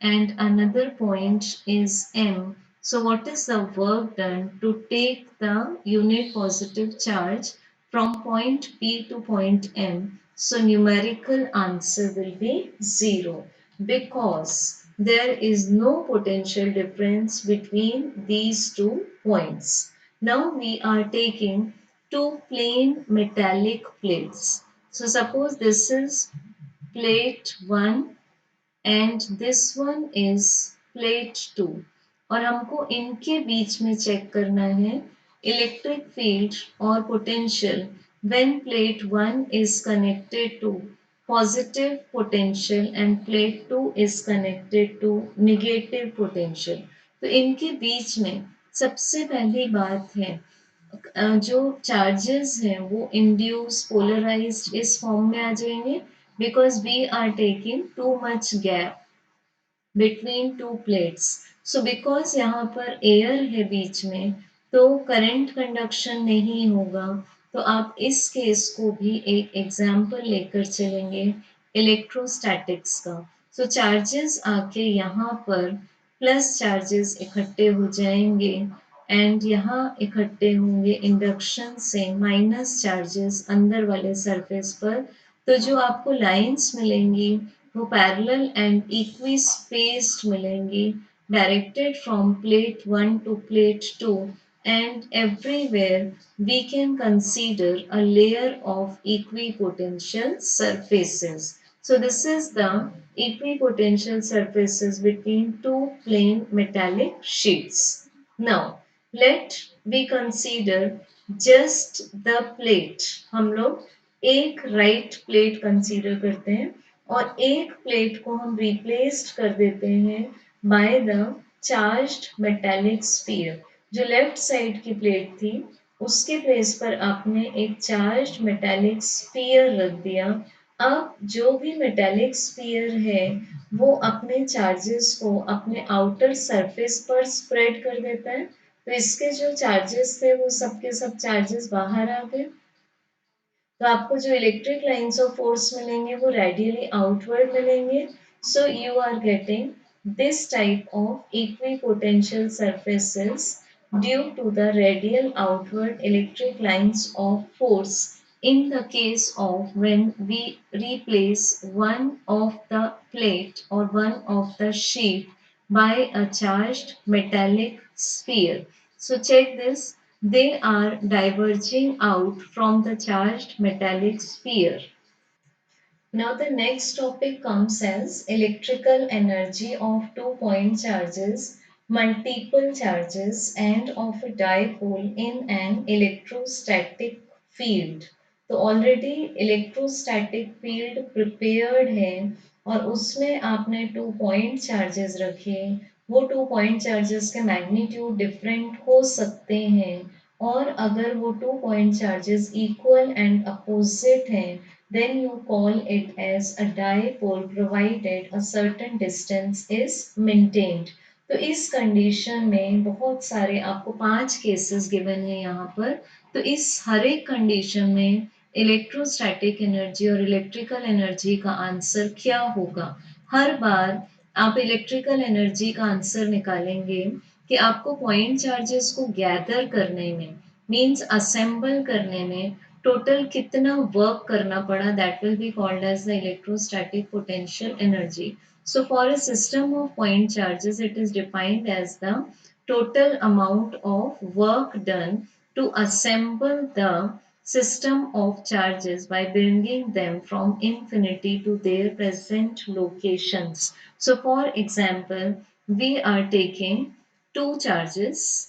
and another point is M, so what is the work done to take the unit positive charge from point P to point M? So numerical answer will be 0 because there is no potential difference between these two points। Now we are taking two plain metallic plates। So suppose this is plate 1 and this one is plate 2 और हमको इनके बीच में check करना है electric field और potential when plate 1 is connected to positive potential and plate 2 is connected to negative potential. तो इनके बीच में सबसे पहली बात है जो चार्जेस हैं वो इंड्यूस पोलराइज्ड इस फॉर्म में आ जाएंगे because we are taking too much gap between two plates. So because यहाँ पर एयर है बीच में तो करंट कंडक्शन नहीं होगा। तो आप इस केस को भी एक एग्जाम्पल लेकर चलेंगे इलेक्ट्रोस्टैटिक्स का। सो चार्जेस आके यहाँ पर प्लस चार्जेस इकट्ठे हो जाएंगे एंड यहाँ इकट्ठे होंगे इंडक्शन से माइनस चार्जेस अंदर वाले सरफेस पर। तो जो आपको लाइंस मिलेंगी वो पैरेलल एंड इक्वी स्पेस्ड मिलेंगी directed from plate 1 to plate 2 and everywhere we can consider a layer of equipotential surfaces. So this is the equipotential surfaces between two plane metallic sheets. Now let we consider just the plate. हम लोग एक right plate consider करते हैं और एक plate को हम replaced कर देते हैं by the charged metallic sphere. जो लेफ्ट साइड की प्लेट थी उसके प्लेस पर आपने एक चार्ज्ड मेटालिक स्फीयर रख दिया। अब जो भी मेटालिक स्फीयर है वो अपने चार्जेस को अपने आउटर सरफेस पर स्प्रेड कर देता है। तो इसके जो चार्जेस थे वो सबके सब चार्जेस बाहर आ गए। तो आपको जो इलेक्ट्रिक लाइंस ऑफ फोर्स मिलेंगे वो रेडियली आउटवर्ड मिलेंगे। So you are getting this type of equipotential surfaces due to the radial outward electric lines of force in the case of when we replace one of the plate or one of the sheet by a charged metallic sphere. So check this, they are diverging out from the charged metallic sphere. Now the next topic comes as electrical energy of two-point charges, multiple charges and of a dipole in an electrostatic field. तो already electrostatic field prepared है और उसमें आपने two point charges रखे। वो two point charges के magnitude different हो सकते हैं और अगर वो two point charges equal and opposite हैं then you call it as a dipole provided a certain distance is maintained. तो इस कंडीशन में बहुत सारे आपको 5 केसेस गिवन है यहाँ पर। तो इस हर एक कंडीशन में इलेक्ट्रोस्टैटिक एनर्जी और इलेक्ट्रिकल एनर्जी का आंसर क्या होगा। हर बार आप इलेक्ट्रिकल एनर्जी का आंसर निकालेंगे कि आपको पॉइंट चार्जेस को गैदर करने में मीन्स असेंबल करने में टोटल कितना वर्क करना पड़ा that will be called as the electrostatic potential energy. So for a system of point charges, it is defined as the total amount of work done to assemble the system of charges by bringing them from infinity to their present locations. So for example, we are taking two charges,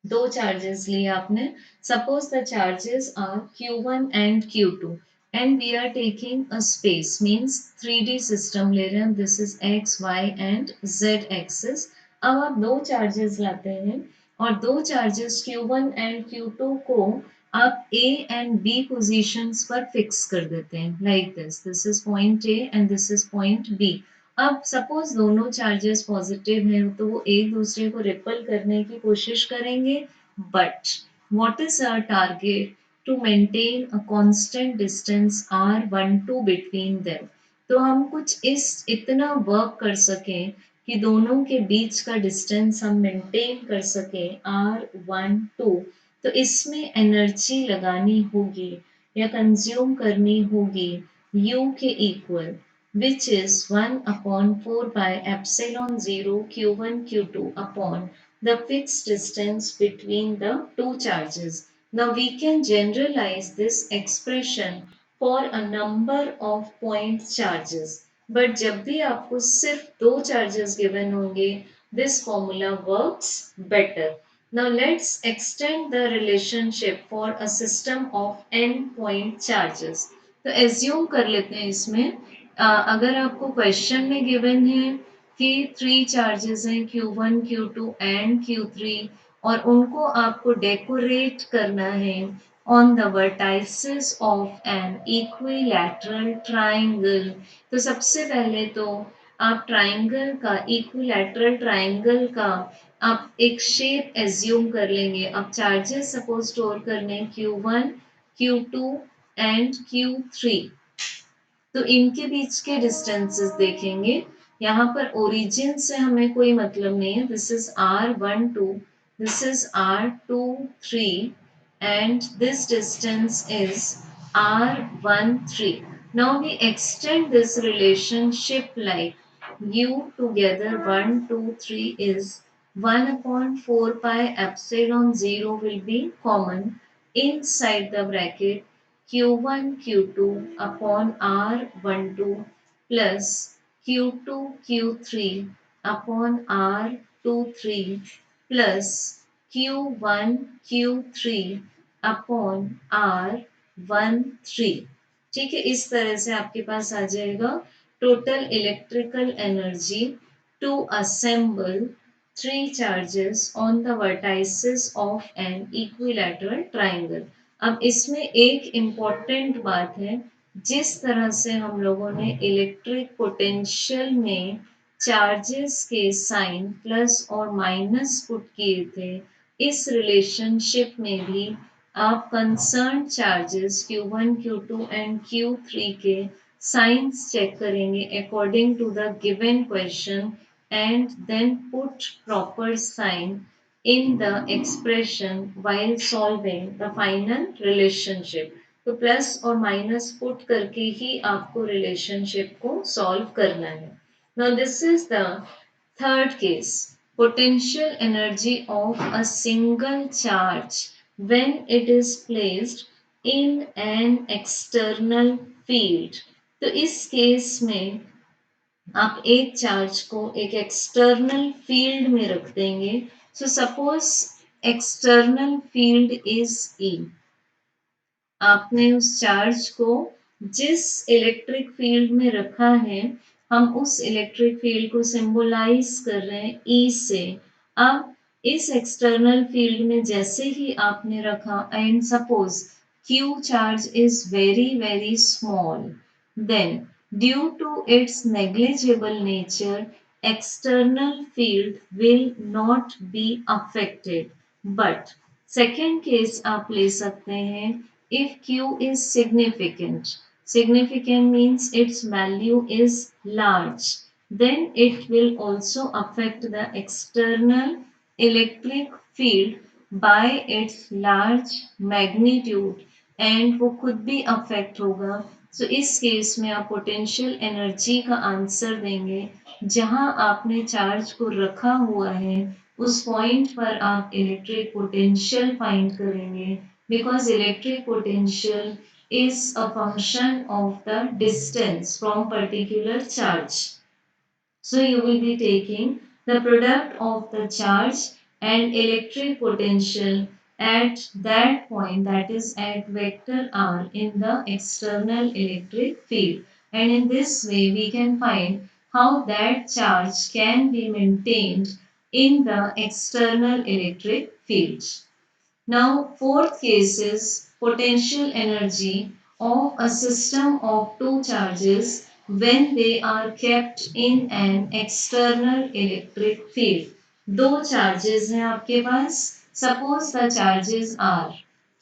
दो charges लिए आपने। Suppose the charges are Q1 and Q2 and we are taking a space means 3D system ले रहे हैं। This is X Y and Z axis. अब आप दो charges लाते हैं और दो चार्जेस Q1 एंड Q2 को आप A एंड B पोजीशंस पर फिक्स कर देते हैं like this is point A and this is point B। अब सपोज दोनों चार्जेस पॉजिटिव हैं तो वो एक दूसरे को रिपल करने की कोशिश करेंगे but what is our target to maintain a constant distance R12 between them. तो हम कुछ इस इतना वर्क कर सकें कि दोनों के बीच का डिस्टेंस हम मेंटेन कर सकें R12। तो इसमें एनर्जी लगानी होगी या कंज्यूम करनी होगी U के equal which is 1 upon 4 pi epsilon 0 q1 q2 upon the fixed distance between the two charges. Now we can generalize this expression for a number of point charges. But जब भी आपको सिर्फ दो charges given होंगे this formula works better. Now let's extend the relationship for a system of n point charges. तो assume कर लेते हैं इसमें अगर आपको क्वेश्चन में गिवन है कि 3 चार्जेस हैं Q1 Q2 एंड Q3 और उनको आपको डेकोरेट करना है on the vertices of an equilateral triangle. तो सबसे पहले तो आप ट्राइंगल का इक्विलैटरल ट्राइंगल का आप एक शेप एज्यूम कर लेंगे. अब चार्जेस सपोज स्टोर करने Q1 Q2 एंड Q3. तो इनके बीच के डिस्टेंसेस देखेंगे. यहाँ पर ओरिजिन से हमें कोई मतलब नहीं है. This is R12, this is R23 and this distance is R13. Now we extend this relationship like u together 1, 2, 3 is 1 upon 4 pi epsilon 0 will be common inside the bracket Q1 Q2 upon R12 plus Q2 Q3 upon R23 plus Q1 Q3 upon R13. ठीक है, इस तरह से आपके पास आ जाएगा total electrical energy to assemble 3 charges on the vertices of an equilateral triangle. अब इसमें एक इम्पॉर्टेंट बात है, जिस तरह से हम लोगों ने इलेक्ट्रिक पोटेंशियल में चार्जेस के साइन प्लस और माइनस पुट किए थे, इस रिलेशनशिप में भी आप concern charges Q1 Q2 and Q3 के साइंस चेक करेंगे according to the given question and then put proper sign in the expression while solving the final relationship. तो प्लस और माइनस पुट करके ही आपको रिलेशनशिप को सॉल्व करना है. Now this is the third case. Potential energy of a single charge when it is placed in an external field. तो इस case में आप एक चार्ज को एक एक्सटर्नल फील्ड में रख देंगे. So suppose external field is E. आपने उस चार्ज को जिस इलेक्ट्रिक फील्ड में रखा है, हम उस इलेक्ट्रिक फील्ड को सिंबलाइज कर रहे हैं ई से. अब इस एक्सटर्नल फील्ड में जैसे ही आपने रखा and suppose Q charge is very very small, then due to its negligible nature, external field will not be affected. But second case आप ले सकते हैं if Q is significant. Significant means its value is large. Then it will also affect the external electric field by its large magnitude and वो खुद भी affect होगा. सो इस case में आप पोटेंशियल एनर्जी का आंसर देंगे. जहां आपने चार्ज को रखा हुआ है उस पॉइंट पर आप इलेक्ट्रिक पोटेंशियल फाइंड करेंगे, because electric potential is a function of the distance from particular charge. So you will be taking the product of the charge and electric potential at that point, that is at vector r in the external electric field, and in this way we can find how that charge can be maintained in the external electric field. Now, fourth case is potential energy of a system of two charges when they are kept in an external electric field. दो charges हैं आपके पास. Suppose the charges are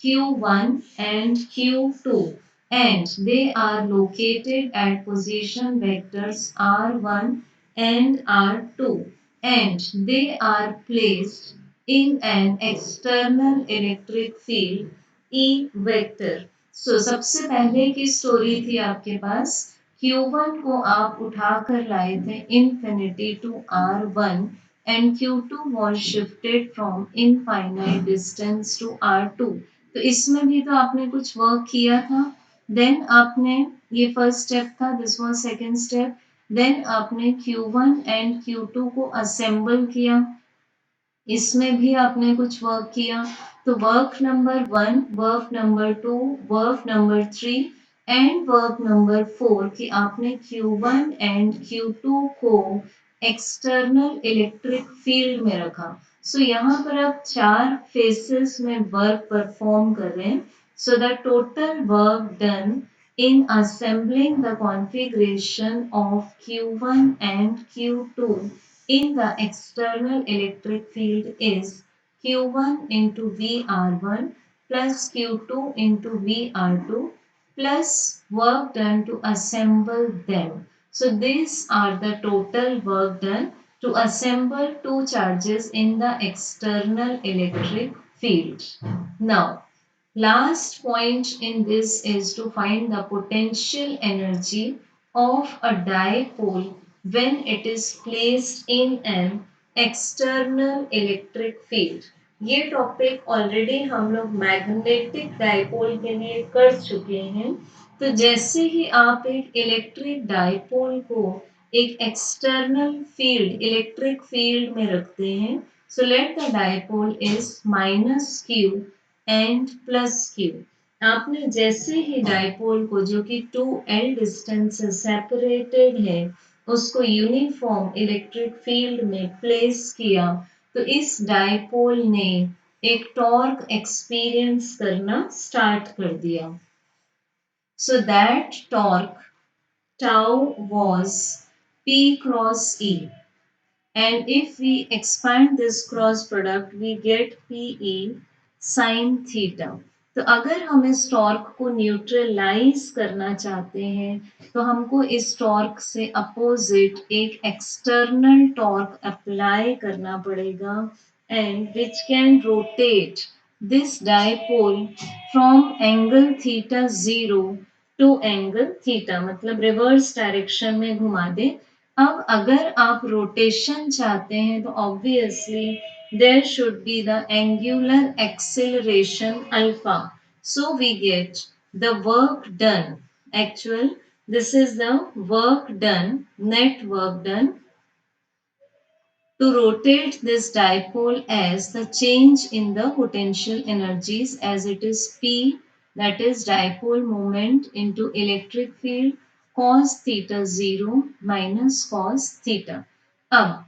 Q1 and Q2 and they are located at position vectors R1 and R2 and they are placed in an external electric field E vector. So सबसे पहले की story थी आपके पास Q1 को आप उठा कर लाए थे infinity to R1 and Q2 was shifted from infinite distance to R2. तो इसमें भी तो आपने कुछ वर्क किया था. देन आपने ये फर्स्ट स्टेप था, this was second step. Then आपने Q1 एंड Q2 को असेंबल किया, इसमें भी आपने कुछ वर्क किया। तो work number 1, work number 2, work number 3 and work number 4 कि आपने Q1 एंड Q2 को एक्सटर्नल इलेक्ट्रिक फील्ड में रखा। सो यहाँ पर आप 4 फेसेस में वर्क परफॉर्म कर रहे हैं। So the total work done in assembling the configuration of Q1 and Q2 in the external electric field is Q1 into VR1 plus Q2 into VR2 plus work done to assemble them. So these are the total work done to assemble two charges in the external electric field. Now, last point in this is to find the potential energy of a dipole when it is placed in an external electric field. ये topic already हम लोग magnetic dipole के लिए कर चुके हैं। तो जैसे ही आप एक इलेक्ट्रिक डाइपोल को एक एक्सटर्नल फील्ड इलेक्ट्रिक फील्ड में रखते हैं, so let the dipole is minus q and plus q। आपने जैसे ही डाइपोल को जो कि 2l डिस्टेंस से सेपरेटेड है उसको यूनिफॉर्म इलेक्ट्रिक फील्ड में प्लेस किया, तो इस डाइपोल ने एक टॉर्क एक्सपीरियंस करना स्टार्ट कर दिया। So that torque tau was P cross E. And if we expand this cross product, we get PE sin theta। तो अगर हम इस टॉर्क को न्यूट्रलाइज करना चाहते हैं तो हमको इस टॉर्क से अपोजिट एक एक्सटर्नल टॉर्क अप्लाई करना पड़ेगा and which can rotate this dipole from angle theta 0 to angle theta, मतलब रिवर्स डायरेक्शन में घुमा दे। अब अगर आप रोटेशन चाहते हैं तो obviously there should be the angular acceleration alpha. So we get the work done, actual this is the work done, net work done to rotate this dipole as the change in the potential energies as it is P, that is dipole moment into electric field cos theta 0 minus cos theta.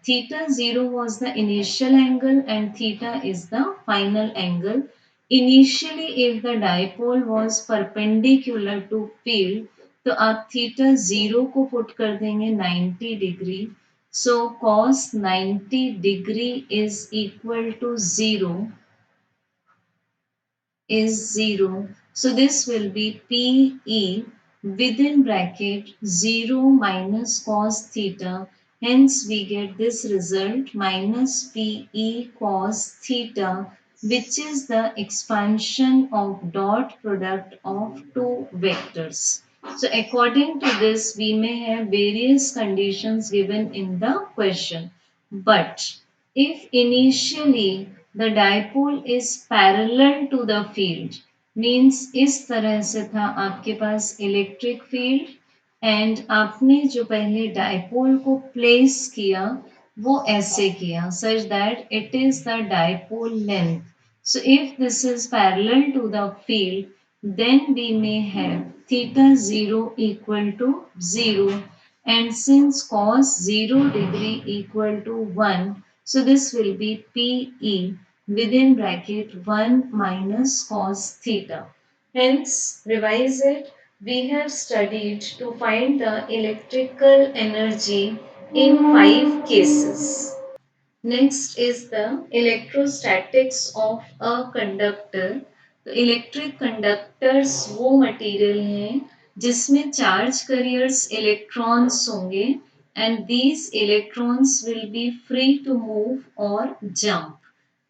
Theta 0 was the initial angle and theta is the final angle. Initially, if the dipole was perpendicular to field, तो आप theta 0 को put कर देंगे 90 degree. So cos 90 degree is equal to 0 is 0. So this will be PE within bracket 0 minus cos theta. Hence we get this result minus PE cos theta, which is the expansion of dot product of two vectors. So according to this, we may have various conditions given in the question. But if initially the dipole is parallel to the field, means इस तरह से था आपके पास electric field and आपने जो पहले dipole को place किया वो ऐसे किया such that it is the dipole length. So if this is parallel to the field, then we may have theta 0 equal to 0, and since cos 0 degree equal to 1, so this will be PE within bracket 1 minus cos theta. Hence, revise it. We have studied to find the electrical energy in 5 cases. Next is the electrostatics of a conductor. तो electric conductors वो material हैं जिसमें charge carriers electrons होंगे and these electrons will be free to move और jump.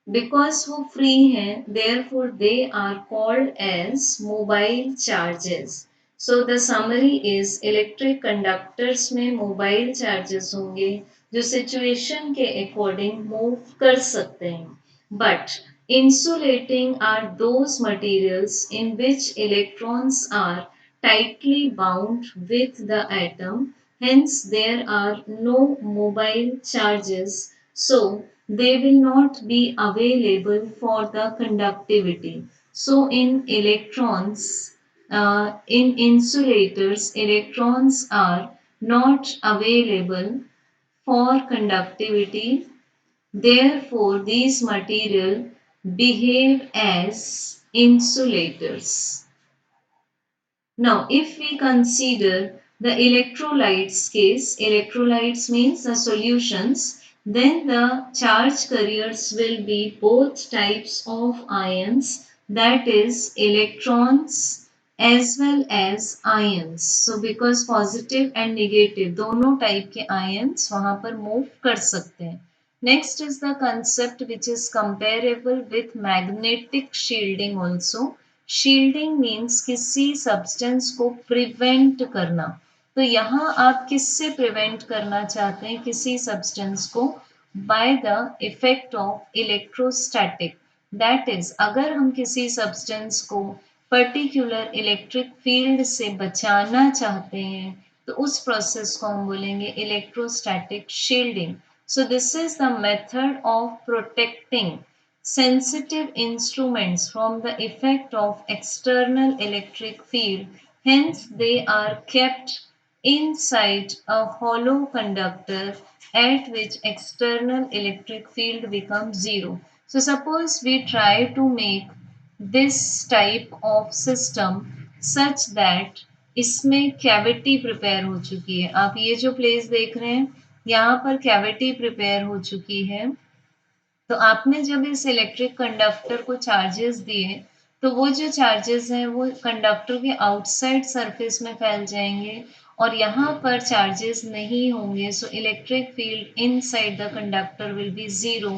Because वो free हैं therefore they are called as mobile charges. So the summary is electric conductors में mobile charges होंगे जो सिचुएशन के अकॉर्डिंग मूव कर सकते हैं। But insulating are those materials in which electrons are tightly bound with the atom, hence there are no mobile charges, so they will not be available for the conductivity. So in electrons, in insulators, electrons are not available for conductivity. Therefore, these material behave as insulators. Now, if we consider the electrolytes case, electrolytes means the solutions, then the charge carriers will be both types of ions, that is electrons as well as ions. So because positive and negative दोनों type के ions वहाँ पर move कर सकते हैं. Next is the concept which is comparable with magnetic shielding also. Shielding means किसी substance को prevent करना. तो यहाँ आप किससे प्रिवेंट करना चाहते हैं किसी सब्सटेंस को? By the effect of electrostatic. That is अगर हम किसी सब्सटेंस को पर्टिकुलर इलेक्ट्रिक फील्ड से बचाना चाहते हैं तो उस प्रोसेस को हम बोलेंगे electrostatic shielding. So this is the method of protecting sensitive instruments from the effect of external electric field. Hence, they are kept inside a hollow conductor at which external electric field becomes zero. So, suppose we try to make this type of system such that इसमें cavity prepare हो चुकी है. आप ये जो place देख रहे हैं यहाँ पर कैविटी प्रिपेयर हो चुकी है. तो आपने जब इस इलेक्ट्रिक कंडक्टर को चार्जेस दिए तो वो जो चार्जेस हैं वो कंडक्टर के आउटसाइड सरफेस में फैल जाएंगे और यहाँ पर चार्जेस नहीं होंगे. So electric field inside the conductor will be zero.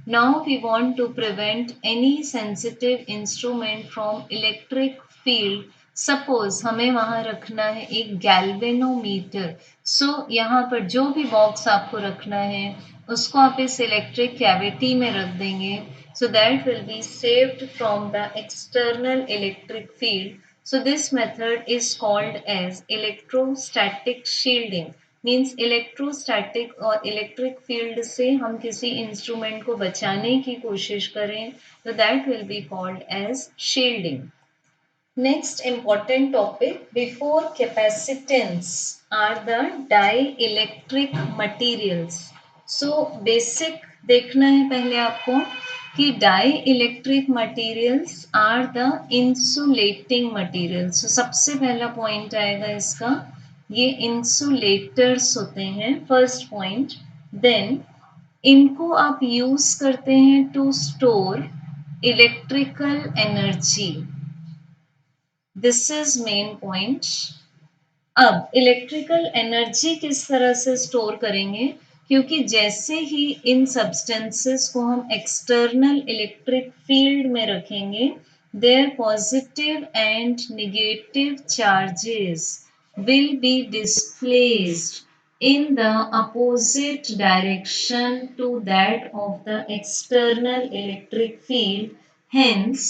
Now we want to prevent any sensitive instrument from electric field. Suppose हमें वहां रखना है एक गैल्वेनोमीटर. सो यहाँ पर जो भी बॉक्स आपको रखना है उसको आप इस इलेक्ट्रिक कैविटी में रख देंगे. So that will be saved from the external electric field. So this method is called as electrostatic shielding. Means electrostatic और इलेक्ट्रिक फील्ड से हम किसी इंस्ट्रूमेंट को बचाने की कोशिश करें तो that will be called as shielding. Next important topic before capacitance are the dielectric materials. So basic देखना है पहले आपको कि dielectric materials are the insulating materials. So सबसे पहला पॉइंट आएगा इसका ये insulators होते हैं फर्स्ट पॉइंट. देन इनको आप यूज करते हैं to store electrical energy. This is main point. अब इलेक्ट्रिकल एनर्जी किस तरह से स्टोर करेंगे क्योंकि जैसे ही इन सब्सटेंसेस को हम एक्सटर्नल इलेक्ट्रिक फील्ड में रखेंगे there positive and negative charges will be displaced in the opposite direction to that of the external electric field. Hence,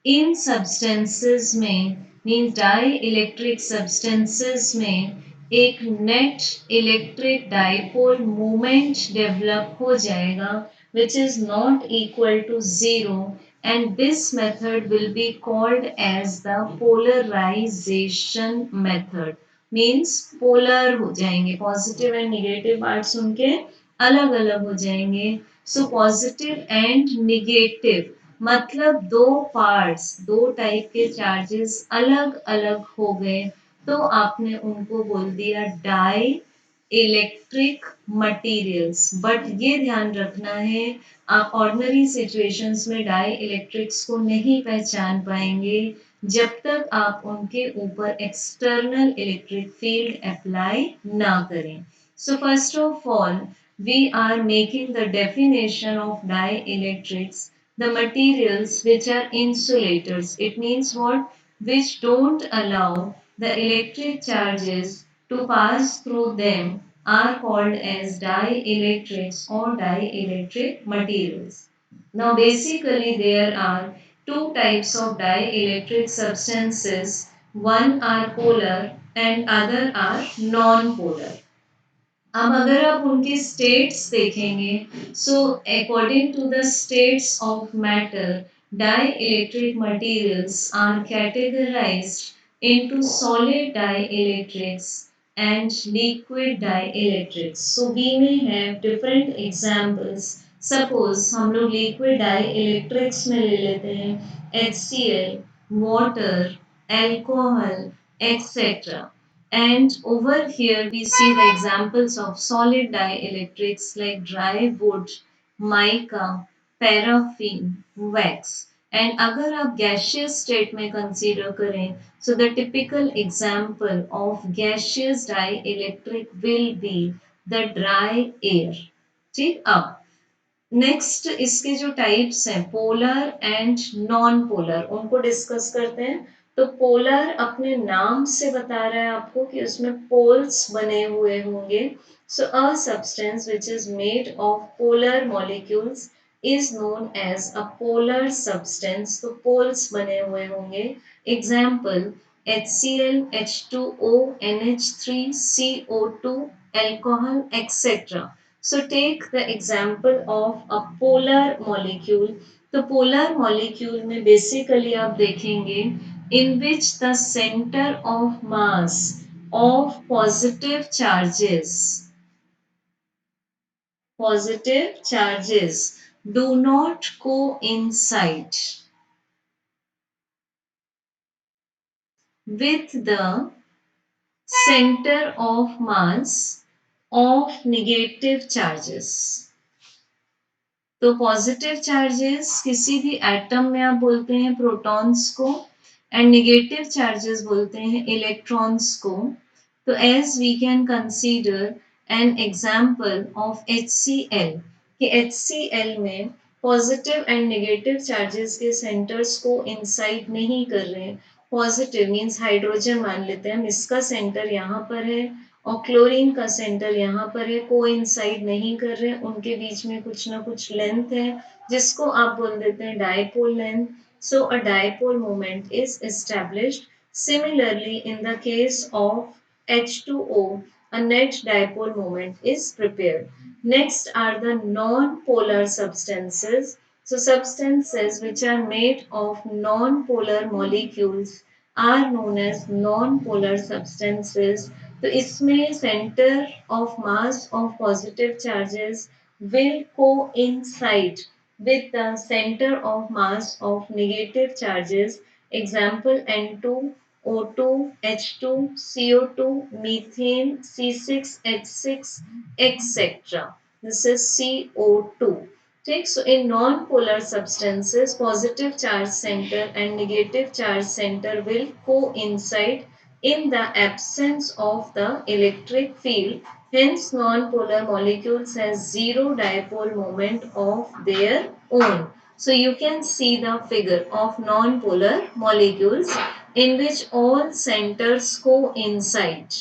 in substances में मीन्स डाई इलेक्ट्रिक सब्सटेंसेस में एक net electric dipole moment develop हो जाएगा which is not equal to zero, and this method will be called as the polarization method. Means polar हो जाएंगे positive and negative parts उनके अलग अलग हो जाएंगे. सो पॉजिटिव एंड निगेटिव मतलब दो पार्ट्स दो टाइप के चार्जेस अलग अलग हो गए तो आपने उनको बोल दिया डाई इलेक्ट्रिक मटेरियल्स. बट ये ध्यान रखना है आप ऑर्डिनरी सिचुएशंस में डाई इलेक्ट्रिक्स को नहीं पहचान पाएंगे जब तक आप उनके ऊपर एक्सटर्नल इलेक्ट्रिक फील्ड अप्लाई ना करें. So first of all we are making the definition of dielectrics, the materials which are insulators. It means what? Which don't allow the electric charges to pass through them are called as dielectrics or dielectric materials. Now basically there are two types of dielectric substances. One are polar and other are non-polar. अब अगर आप उनके states देखेंगे, so according to the states of matter, dielectric materials are categorized into solid dielectrics and liquid dielectrics. So we may have different examples. Suppose हम लोग liquid dielectrics में ले लेते हैं HCl, water, alcohol, etc. And over here we see the examples of solid dielectrics like dry wood, mica, paraffin, wax. And अगर आप gaseous state में consider करें, so the typical example of gaseous dielectric will be the dry air. ठीक अब next इसके जो types हैं polar and non polar उनको डिस्कस करते हैं। तो पोलर अपने नाम से बता रहा है आपको कि उसमें पोल्स बने हुए होंगे। So a substance which is made of polar molecules is known as a polar substance. तो पोल्स बने हुए होंगे। Example HCl, H2O, NH3, CO2, alcohol, etc. So take the example of a polar molecule. तो polar molecule में basically आप देखेंगे in which the center of mass of positive charges do not coincide with the center of mass of negative charges. तो positive charges किसी भी atom में आप बोलते हैं प्रोटॉन्स को एंड नेगेटिव चार्जेस बोलते हैं इलेक्ट्रॉन्स को। तो as we can consider an example of HCl कि HCl में पॉजिटिव एंड नेगेटिव चार्जेस के सेंटर्स को इंसाइड नहीं कर रहे हैं। पॉजिटिव मीन्स हाइड्रोजन मान लेते हैं हम, इसका सेंटर यहाँ पर है और क्लोरीन का सेंटर यहाँ पर है, कोइंसाइड नहीं कर रहे, उनके बीच में कुछ ना कुछ लेंथ है जिसको आप बोल देते हैं dipole length. So a dipole moment is established. Similarly in the case of H2O, a net dipole moment is prepared. Next are the non-polar substances. So substances which are made of non-polar molecules are known as non-polar substances. तो इसमें centre of mass of positive charges will coincide with the center of mass of negative charges. Example N2, O2, H2, CO2, methane, C6H6, etc. This is CO2. ठीक, so in non-polar substances, positive charge center and negative charge center will coincide in the absence of the electric field. Hence, non-polar molecules has zero dipole moment of their own. So you can see the figure of non-polar molecules in which all centers coincide.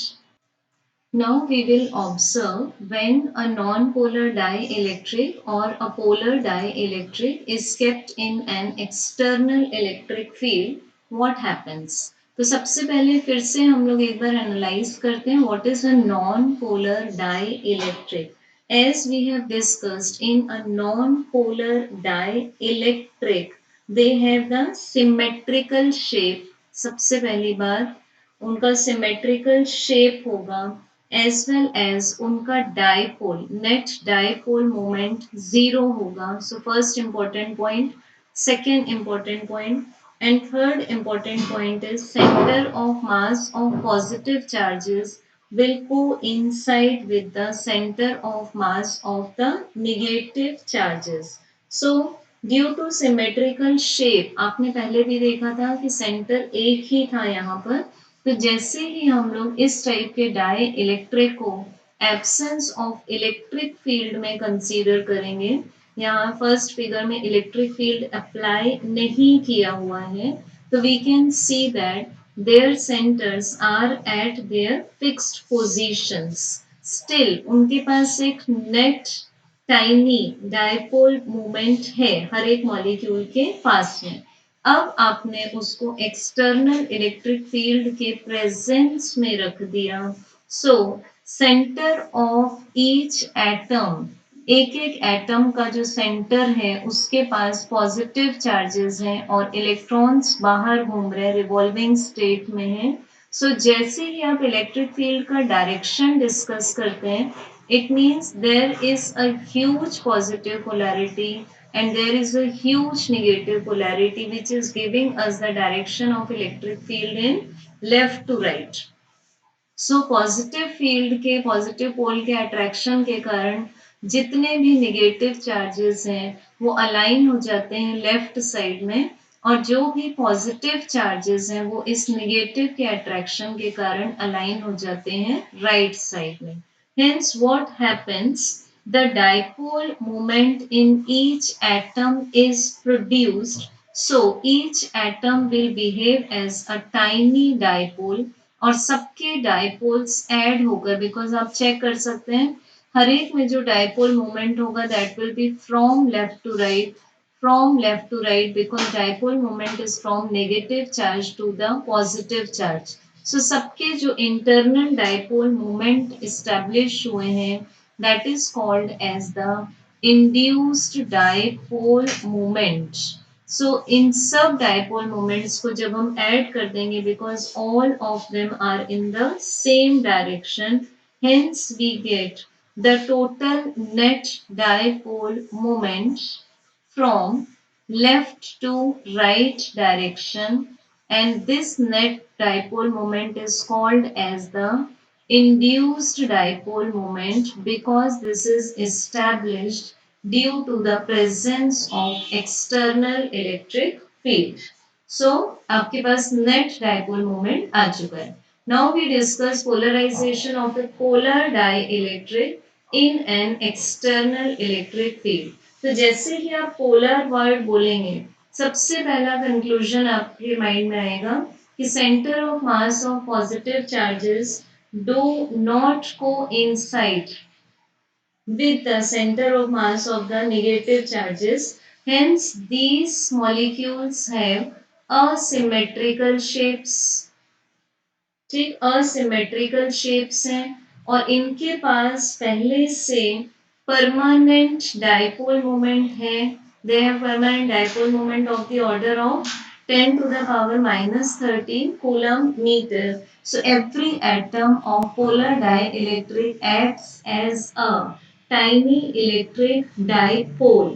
Now we will observe when a non-polar dielectric or a polar dielectric is kept in an external electric field, what happens? तो सबसे पहले फिर से हम लोग एक बार analyse करते हैं what is a non-polar dielectric. As we have discussed in a non-polar dielectric, they have the symmetrical shape. सबसे पहली बात उनका सिमेट्रिकल शेप होगा एज वेल एज उनका dipole net dipole moment zero होगा। So first important point, second important point and third important point is centre of mass of positive charges will coincide with the center of mass of the negative charges. So due two symmetrical shape आपने पहले भी देखा था कि centre एक ही था यहाँ पर। तो जैसे ही हम लोग इस टाइप के डाई इलेक्ट्रिक को एब्सेंस ऑफ इलेक्ट्रिक फील्ड में कंसीडर करेंगे, यहाँ फर्स्ट फिगर में इलेक्ट्रिक फील्ड अप्लाई नहीं किया हुआ है, तो we can see that their centers are at their fixed positions. Still उनके पास एक नेट टाइनी डायपोल मोमेंट है हर एक मॉलिक्यूल के पास में। अब आपने उसको एक्सटर्नल इलेक्ट्रिक फील्ड के प्रेजेंस में रख दिया। So centre of each atom, एक एक एटम का जो सेंटर है उसके पास पॉजिटिव चार्जेस हैं और इलेक्ट्रॉन्स बाहर घूम रहे हैं, रिवॉल्विंग स्टेट में हैं। सो जैसे ही आप इलेक्ट्रिक फील्ड का डायरेक्शन डिस्कस करते हैं, it means there is a huge positive polarity and there is a huge negative polarity which is giving us the direction of electric field in left to right. So positive field के positive पोल के attraction के कारण जितने भी negative charges हैं वो align हो जाते हैं लेफ्ट साइड में, और जो भी पॉजिटिव चार्जेस हैं वो इस निगेटिव के अट्रैक्शन के कारण अलाइन हो जाते हैं राइट साइड में। Hence what happens, the dipole moment in each atom is produced, so each atom will behave as a tiny dipole और सबके डायपोल्स ऐड होकर, बिकॉज आप चेक कर सकते हैं हर एक में जो डायपोल मोमेंट होगा that will be from left to right because dipole moment is from negative charge to the positive charge. So सबके जो इंटरनल डायपोल मोमेंट इस्टेब्लिश हुए हैं that is called as the induced dipole moment. So इन सब dipole moments को जब हम add कर देंगे, because all of them are in the same direction, hence we get the total net dipole moment from left to right direction, and this net dipole moment is called as the induced dipole moment because this is established due to the presence of external electric field. So आपके पास net dipole moment आ चुका है। Now we discuss polarization of a polar dielectric in an external electric field. तो जैसे ही आप polar word बोलेंगे सबसे पहला कंक्लूजन आपके माइंड में आएगा कि centre of mass of positive charges do not coincide with the center of mass of the negative charges. Hence, these molecules have asymmetrical shapes. ठीक, असिमेट्रिकल शेप्स हैं और इनके पास पहले से परमानेंट डायपोल मोमेंट है। They have permanent dipole moment of the order of 10 to the power minus 13 coulomb meter. So every atom of polar dielectric acts as a tiny electric dipole.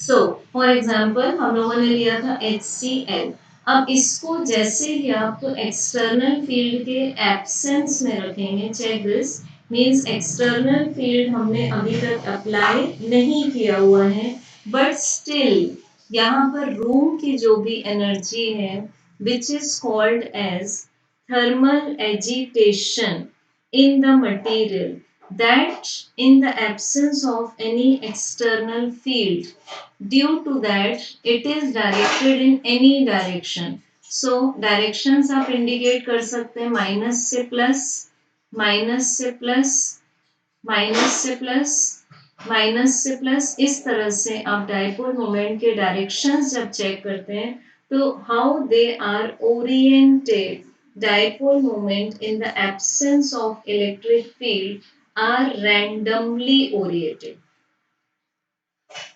So for example हम लोगों ने लिया था HCl। अब इसको जैसे ही आप तो एक्सटर्नल फील्ड के एब्सेंस में रखेंगे, check this means external field हमने अभी तक अप्लाई नहीं किया हुआ है, बट स्टिल यहाँ पर रूम की जो भी एनर्जी है which is called as thermal agitation in the material, that in the absence of any external field, due to that it is directed in any direction. So directions आप indicate कर सकते हैं minus से plus, minus से plus, minus से plus, minus से plus, इस तरह से आप डायपोल मोमेंट के डायरेक्शंस जब चेक करते हैं तो how they are oriented, dipole moment in the absence of electric field are randomly oriented,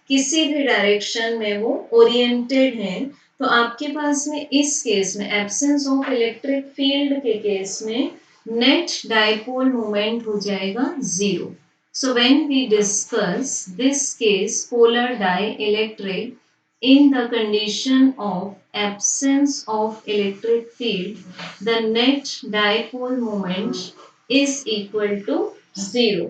किसी भी डायरेक्शन में वो ओरिएंटेड हैं। तो आपके पास में इस केस में एब्सेंस ऑफ इलेक्ट्रिक फील्ड के केस में नेट डायपोल मोमेंट हो जाएगा zero. So when we discuss this case polar dielectric in the condition of absence of electric field, the net dipole moment is equal to zero.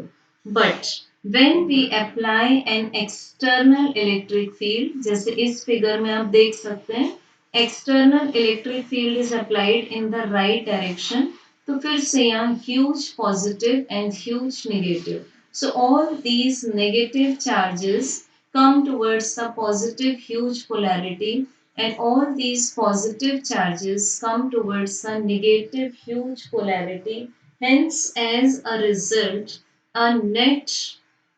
But when we apply an external electric field, जैसे इस figure में आप देख सकते हैं external electric field is applied in the right direction, तो फिर से यहाँ huge positive and huge negative. So all these negative charges come towards the positive huge polarity, and all these positive charges come towards the negative huge polarity. Hence, as a result, a net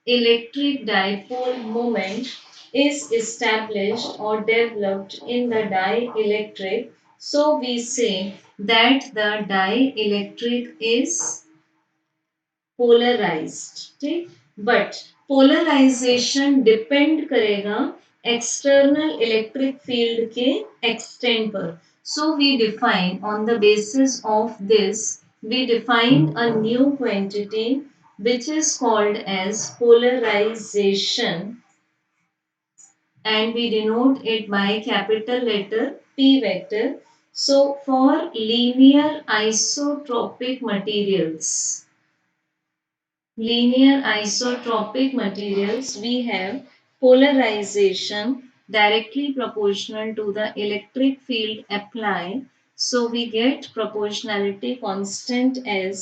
electric dipole moment is established or developed in the dielectric. So we say that the dielectric is polarised, ठीक। But polarisation depend करेगा external electric field के extent पर. So we define on the basis of this, we define a new quantity which is called as polarization, and we denote it by capital letter P vector. So for linear isotropic materials, we have polarization directly proportional to the electric field applied. So we get proportionality constant as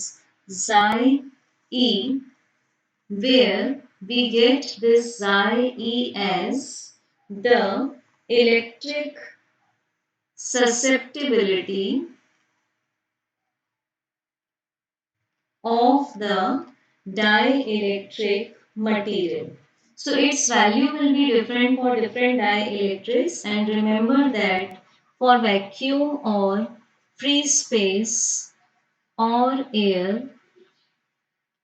psi e, where we get this psi e as the electric susceptibility of the dielectric material. So its value will be different for different dielectrics, and remember that for vacuum or free space or air,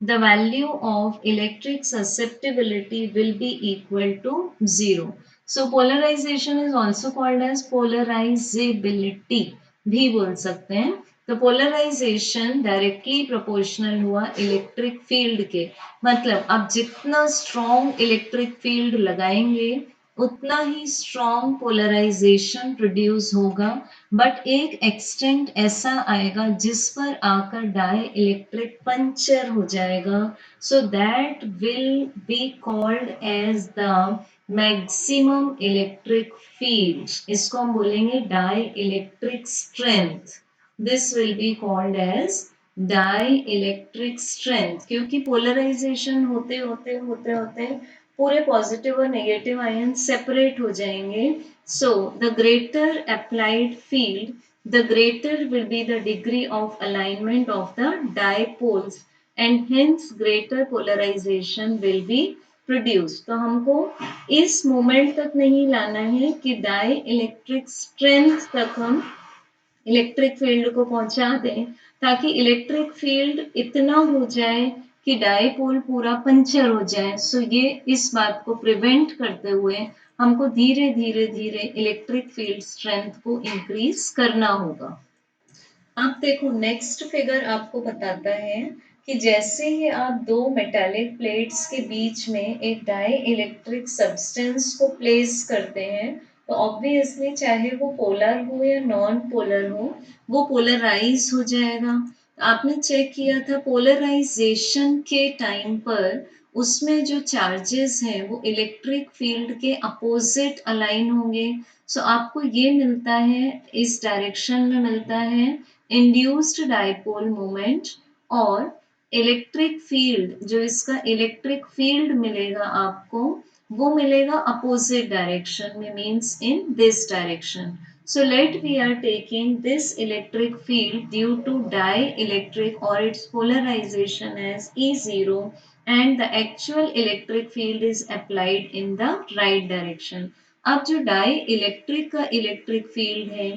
the value of electric susceptibility will be equal to 0. So polarization is also called as polarizability भी बोल सकते हैं. तो polarisation directly proportional हुआ electric field के. मतलब आप जितना स्ट्रॉन्ग इलेक्ट्रिक फील्ड लगाएंगे उतना ही स्ट्रॉन्ग पोलराइजेशन प्रोड्यूस होगा. बट एक एक्सटेंट ऐसा आएगा जिस पर आकर डाई इलेक्ट्रिक पंचर हो जाएगा. So that will be called as the maximum electric field. इसको हम बोलेंगे dielectric strength. This will be called as dielectric strength, क्योंकि पोलराइजेशन होते होते होते होते पूरे पॉजिटिव और नेगेटिव आयन सेपरेट हो जाएंगे. So the greater applied field, the greater will be the degree of alignment of the dipoles, and hence greater polarization will be produced. तो हमको इस मोमेंट तक नहीं लाना है कि डाई इलेक्ट्रिक स्ट्रेंथ तक हम इलेक्ट्रिक फील्ड को पहुंचा दें, ताकि इलेक्ट्रिक फील्ड इतना हो जाए कि डायपोल पूरा पंचर हो जाए. सो ये इस बात को प्रिवेंट करते हुए हमको धीरे धीरे धीरे इलेक्ट्रिक फील्ड स्ट्रेंथ को इंक्रीज करना होगा. अब देखो नेक्स्ट फिगर आपको बताता है कि जैसे ही आप दो मेटालिक प्लेट्स के बीच में एक डाई इलेक्ट्रिक सब्सटेंस को प्लेस करते हैं, तो ऑब्वियसली चाहे वो पोलर हो या नॉन पोलर हो, वो पोलराइज हो जाएगा. आपने चेक किया था पोलराइजेशन के टाइम पर उसमें जो चार्जेस हैं वो इलेक्ट्रिक फील्ड के अपोजिट अलाइन होंगे. सो आपको ये मिलता है, इस डायरेक्शन में मिलता है इंड्यूस्ड डायपोल मोमेंट, और इलेक्ट्रिक फील्ड जो इसका इलेक्ट्रिक फील्ड मिलेगा आपको, वो मिलेगा अपोजिट डायरेक्शन में, means in this direction. So let we are taking this electric field due to dielectric or its polarization as E0, and the actual electric field is applied in the right direction. अब जो die electric का electric field है,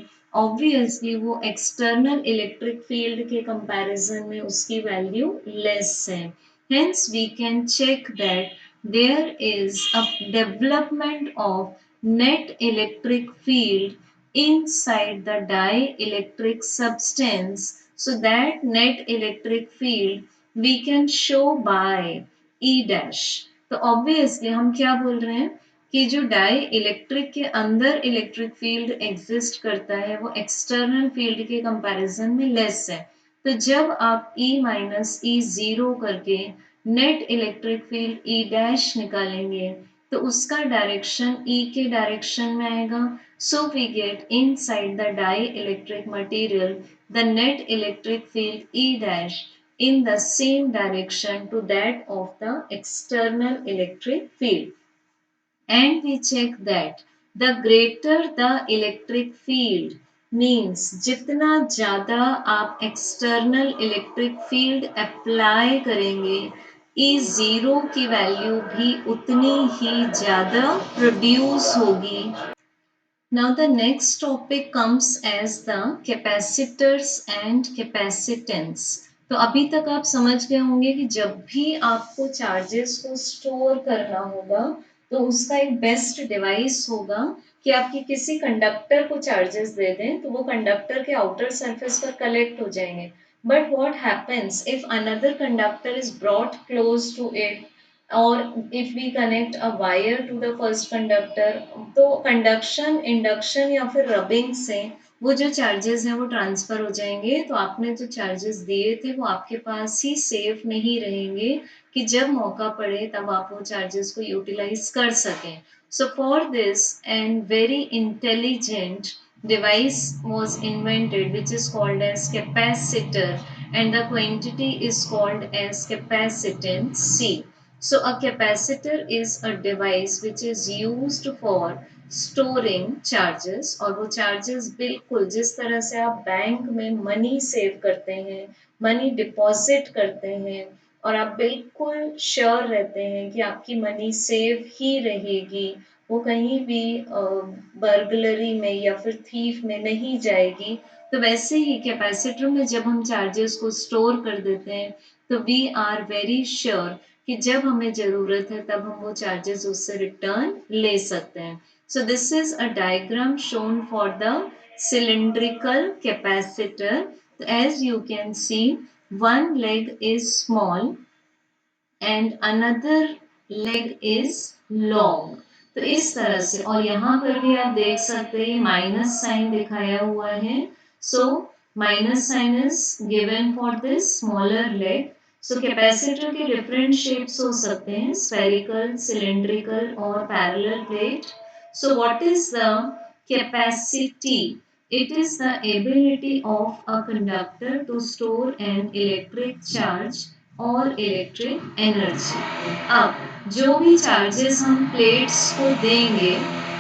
obviously वो external electric field के comparison में उसकी value less है. Hence we can check that there is a development of net electric field inside the dielectric substance. So that net electric field we can show by E dash. तो obviously हम क्या बोल रहे हैं कि जो die electric के अंदर इलेक्ट्रिक फील्ड एग्जिस्ट करता है वो एक्सटर्नल फील्ड के कंपैरिजन में लेस है. तो जब आप E माइनस ई जीरो करके net electric field E dash निकालेंगे तो उसका डायरेक्शन E के डायरेक्शन में आएगा. So we get inside the dielectric material the net electric field E dash in the same direction to that of the external electric field. And we check that the greater the electric field, means जितना ज़्यादा आप external electric field apply करेंगे, E0 की value भी उतनी ही ज़्यादा produce होगी. Now the next topic comes as the capacitors and capacitance. तो अभी तक आप समझ गए होंगे कि जब भी आपको चार्जेस को स्टोर करना होगा तो उसका एक बेस्ट डिवाइस होगा कि आपकी किसी कंडक्टर को चार्जेस दे दें तो वो कंडक्टर के आउटर सरफेस पर कलेक्ट हो जाएंगे. But what happens if another conductor is brought close to it और if we connect a wire to the first conductor तो कंडक्शन इंडक्शन या फिर रबिंग से वो जो चार्जेस हैं वो ट्रांसफर हो जाएंगे. तो आपने जो चार्जेस दिए थे वो आपके पास ही सेफ नहीं रहेंगे कि जब मौका पड़े तब आप वो चार्जेस को यूटिलाइज कर सकें. So for this and very intelligent device was invented which is called as capacitor and the quantity is called as capacitance C. So a capacitor is a device which is used for storing charges और वो charges बिल्कुल जिस तरह से आप bank में money save करते हैं मनी डिपॉजिट करते हैं और आप बिल्कुल श्योर रहते हैं कि आपकी मनी सेव ही रहेगी वो कहीं भी बर्गलरी में या फिर थीफ में नहीं जाएगी. तो वैसे ही कैपेसिटर में जब हम चार्जेस को स्टोर कर देते हैं तो वी आर वेरी श्योर कि जब हमें ज़रूरत है तब हम वो चार्जेस उससे रिटर्न ले सकते हैं. So this is a diagram shown for the cylindrical capacitor. As you can see, one leg is small and another leg is long. तो इस तरह से और यहाँ पर भी आप देख सकते हैं माइनस साइन दिखाया हुआ है. So minus sign is given for this smaller leg. So capacitor के डिफरेंट शेप्स हो सकते हैं स्फेरिकल सिलेंड्रिकल और parallel plate. So what is the capacity? It is the ability of a conductor to store an electric charge और electric energy. अब जो भी charges हम प्लेट्स को देंगे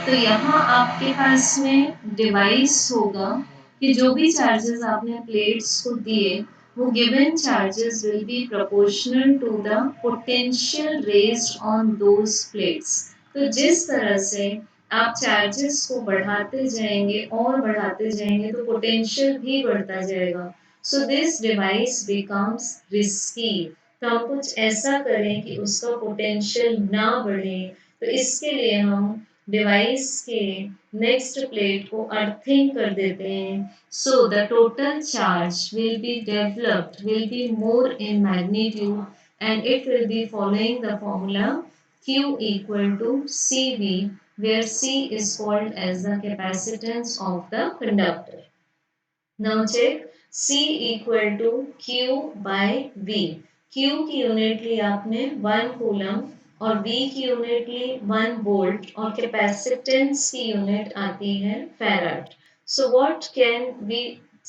तो यहाँ आपके पास में डिवाइस होगा कि जो भी चार्जेस आपने प्लेट्स को दिए वो given charges will be proportional to the potential raised on those plates. तो जिस तरह से आप चार्जेस को बढ़ाते जाएंगे और बढ़ाते जाएंगे तो पोटेंशियल भी बढ़ता जाएगा. So this device becomes risky. तो हम कुछ ऐसा करें कि उसका पोटेंशियल ना बढ़े. तो इसके लिए हम डिवाइस के नेक्स्ट प्लेट को अर्थिंग कर देते हैं. So the total charge will be developed will be more in magnitude and it will be following the formula Q equal to CV where C is called as the capacitance of the conductor. Now check C equal to Q by V. Q की unit ली आपने 1 coulomb और V की unit ली 1 volt और capacitance की unit आती है farad. So what can we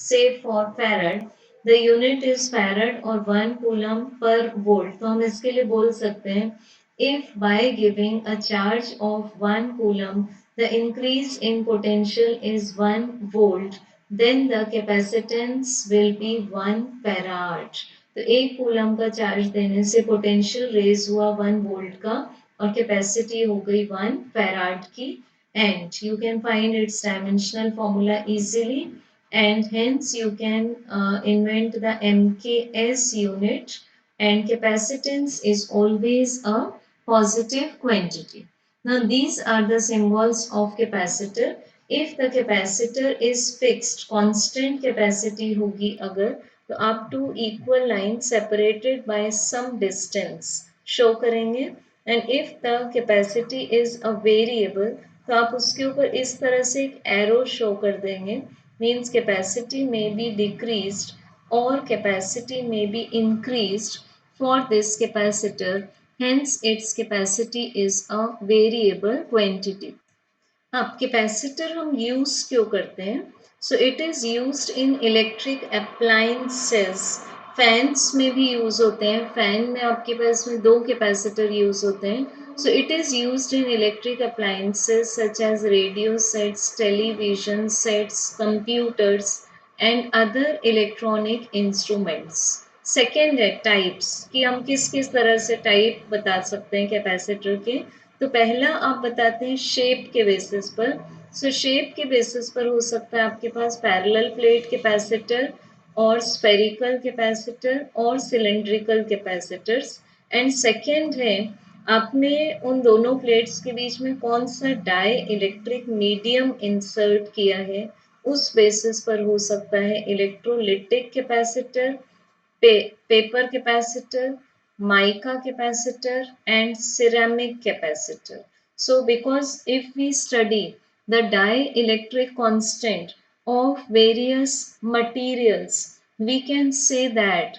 say for farad? The unit is farad or 1 coulomb per volt. तो हम इसके लिए बोल सकते हैं if by giving a charge of 1 coulomb the increase in potential is 1 volt then the capacitance will be 1 farad. तो 1 coulomb का charge देने से पोटेंशियल रेज हुआ 1 वोल्ट का और कैपेसिटी हो गई 1 फैराड की. And you can find its dimensional formula easily and hence you can invent the MKS unit and capacitance is always a positive quantity. Now these are the symbols of capacitor. If the capacitor is fixed constant capacity होगी अगर तो आप two equal lines separated by some distance show करेंगे. And if the capacity is a variable तो आप उसके ऊपर इस तरह से एक arrow show कर देंगे. Means capacity may be decreased or capacity may be increased for this capacitor. Hence its capacity is a variable quantity. अब कैपेसिटर हम यूज क्यों करते हैं? So it is used in electric appliances. Fans में भी use होते हैं. Fan में आपके पास में 2 कैपेसिटर यूज होते हैं. So it is used in electric appliances such as radio sets television sets computers and other electronic instruments. Second है टाइप्स कि हम किस किस तरह से टाइप बता सकते हैं कैपेसिटर के. तो पहला आप बताते हैं शेप के बेसिस पर. सो शेप के बेसिस पर हो सकता है आपके पास पैरेलल प्लेट कैपेसिटर और स्फेरिकल कैपेसिटर और सिलेंड्रिकल कैपेसिटर्स। एंड सेकेंड है आपने उन दोनों प्लेट्स के बीच में कौन सा डाई इलेक्ट्रिक मीडियम इंसर्ट किया है, उस बेसिस पर हो सकता है electrolytic capacitor, paper capacitor, mica capacitor, and ceramic capacitor. So, because if we study the dielectric constant of various materials, we can say that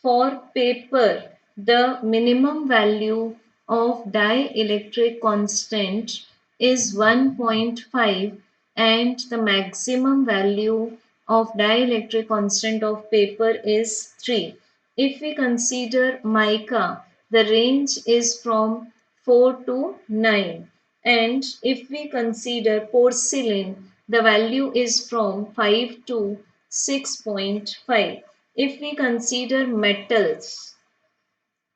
for paper, the minimum value of dielectric constant is 1.5 and the maximum value of dielectric constant of paper is 3. If we consider mica, the range is from 4 to 9. And if we consider porcelain, the value is from 5 to 6.5. If we consider metals,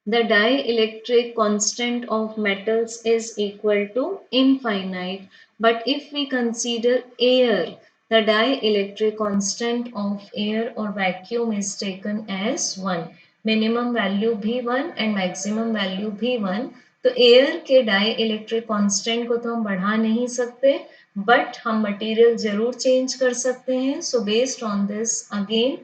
the dielectric constant of metals is equal to infinite. But if we consider air, the dielectric constant of air or vacuum is taken as 1. Minimum value भी 1 and maximum value भी 1. तो air के die electric constant को तो हम बढ़ा नहीं सकते, बट हम मटेरियल जरूर चेंज कर सकते हैं. So based on this again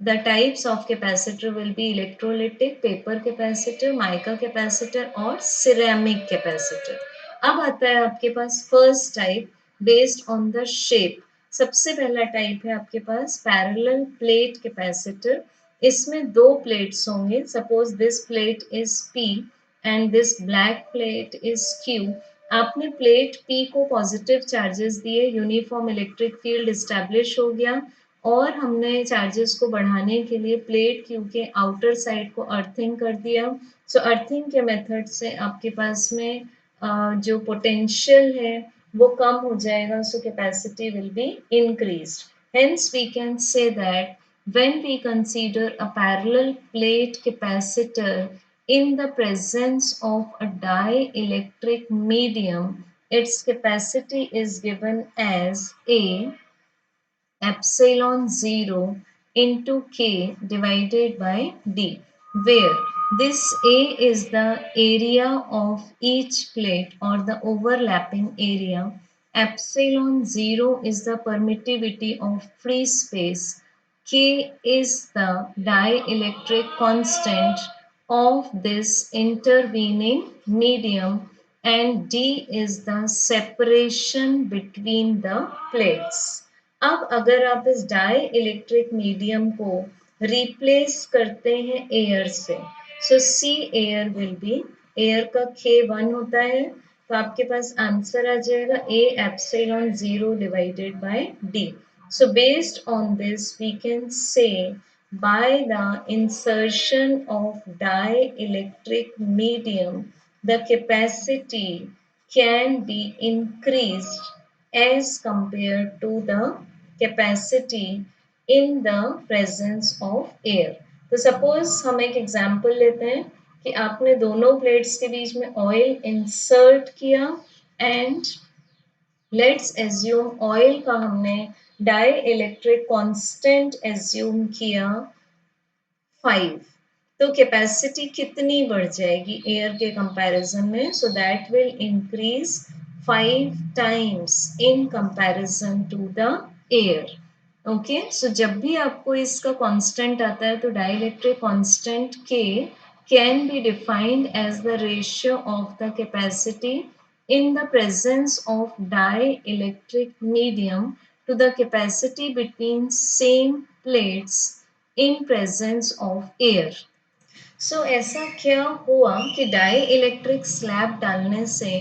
the types of capacitor will be electrolytic, paper capacitor, mica capacitor और ceramic capacitor. अब आता है आपके पास first type based on the shape. सबसे पहला टाइप है आपके पास पैरेलल प्लेट कैपेसिटर. इसमें दो प्लेट्स होंगे. Suppose this plate is P and this black plate is Q. आपने प्लेट P को पॉजिटिव चार्जेस दिए, यूनिफॉर्म इलेक्ट्रिक फील्ड इस्टेब्लिश हो गया और हमने चार्जेस को बढ़ाने के लिए प्लेट क्यू के आउटर साइड को अर्थिंग कर दिया. सो अर्थिंग के मेथड से आपके पास में जो पोटेंशियल है वो कम हो जाएगा. So capacity will be increased. Hence, we can say that when we consider a parallel plate capacitor in the presence of a dielectric medium, its capacity is given as A epsilon 0 into K divided by D, where this A is the area of each plate or the overlapping area. Epsilon 0 is the permittivity of free space. K is the dielectric constant of this intervening medium and D is the separation between the plates. अब अगर आप इस die electric medium को replace करते हैं air से, सो सी air will be, air का K1 होता है, तो आपके पास आंसर आ जाएगा A epsilon 0 divided by D. So based on this we can say by the insertion of dielectric medium the capacity can be increased as compared to the capacity in the presence of air. तो suppose हम एक example लेते हैं कि आपने दोनों plates के बीच में ऑयल इंसर्ट किया एंड लेट्स एज्यूम ऑयल का हमने डाई इलेक्ट्रिक कांस्टेंट एज्यूम किया 5. तो कैपेसिटी कितनी बढ़ जाएगी एयर के कंपैरिजन में? So that will increase 5 times in comparison to the air. Okay, so जब भी आपको इसका कांस्टेंट आता है तो dielectric constant K can be defined as the ratio of the capacity in the presence of dielectric medium to the capacity between same plates in presence of air. सो ऐसा क्या हुआ कि डाई इलेक्ट्रिक स्लैब डालने से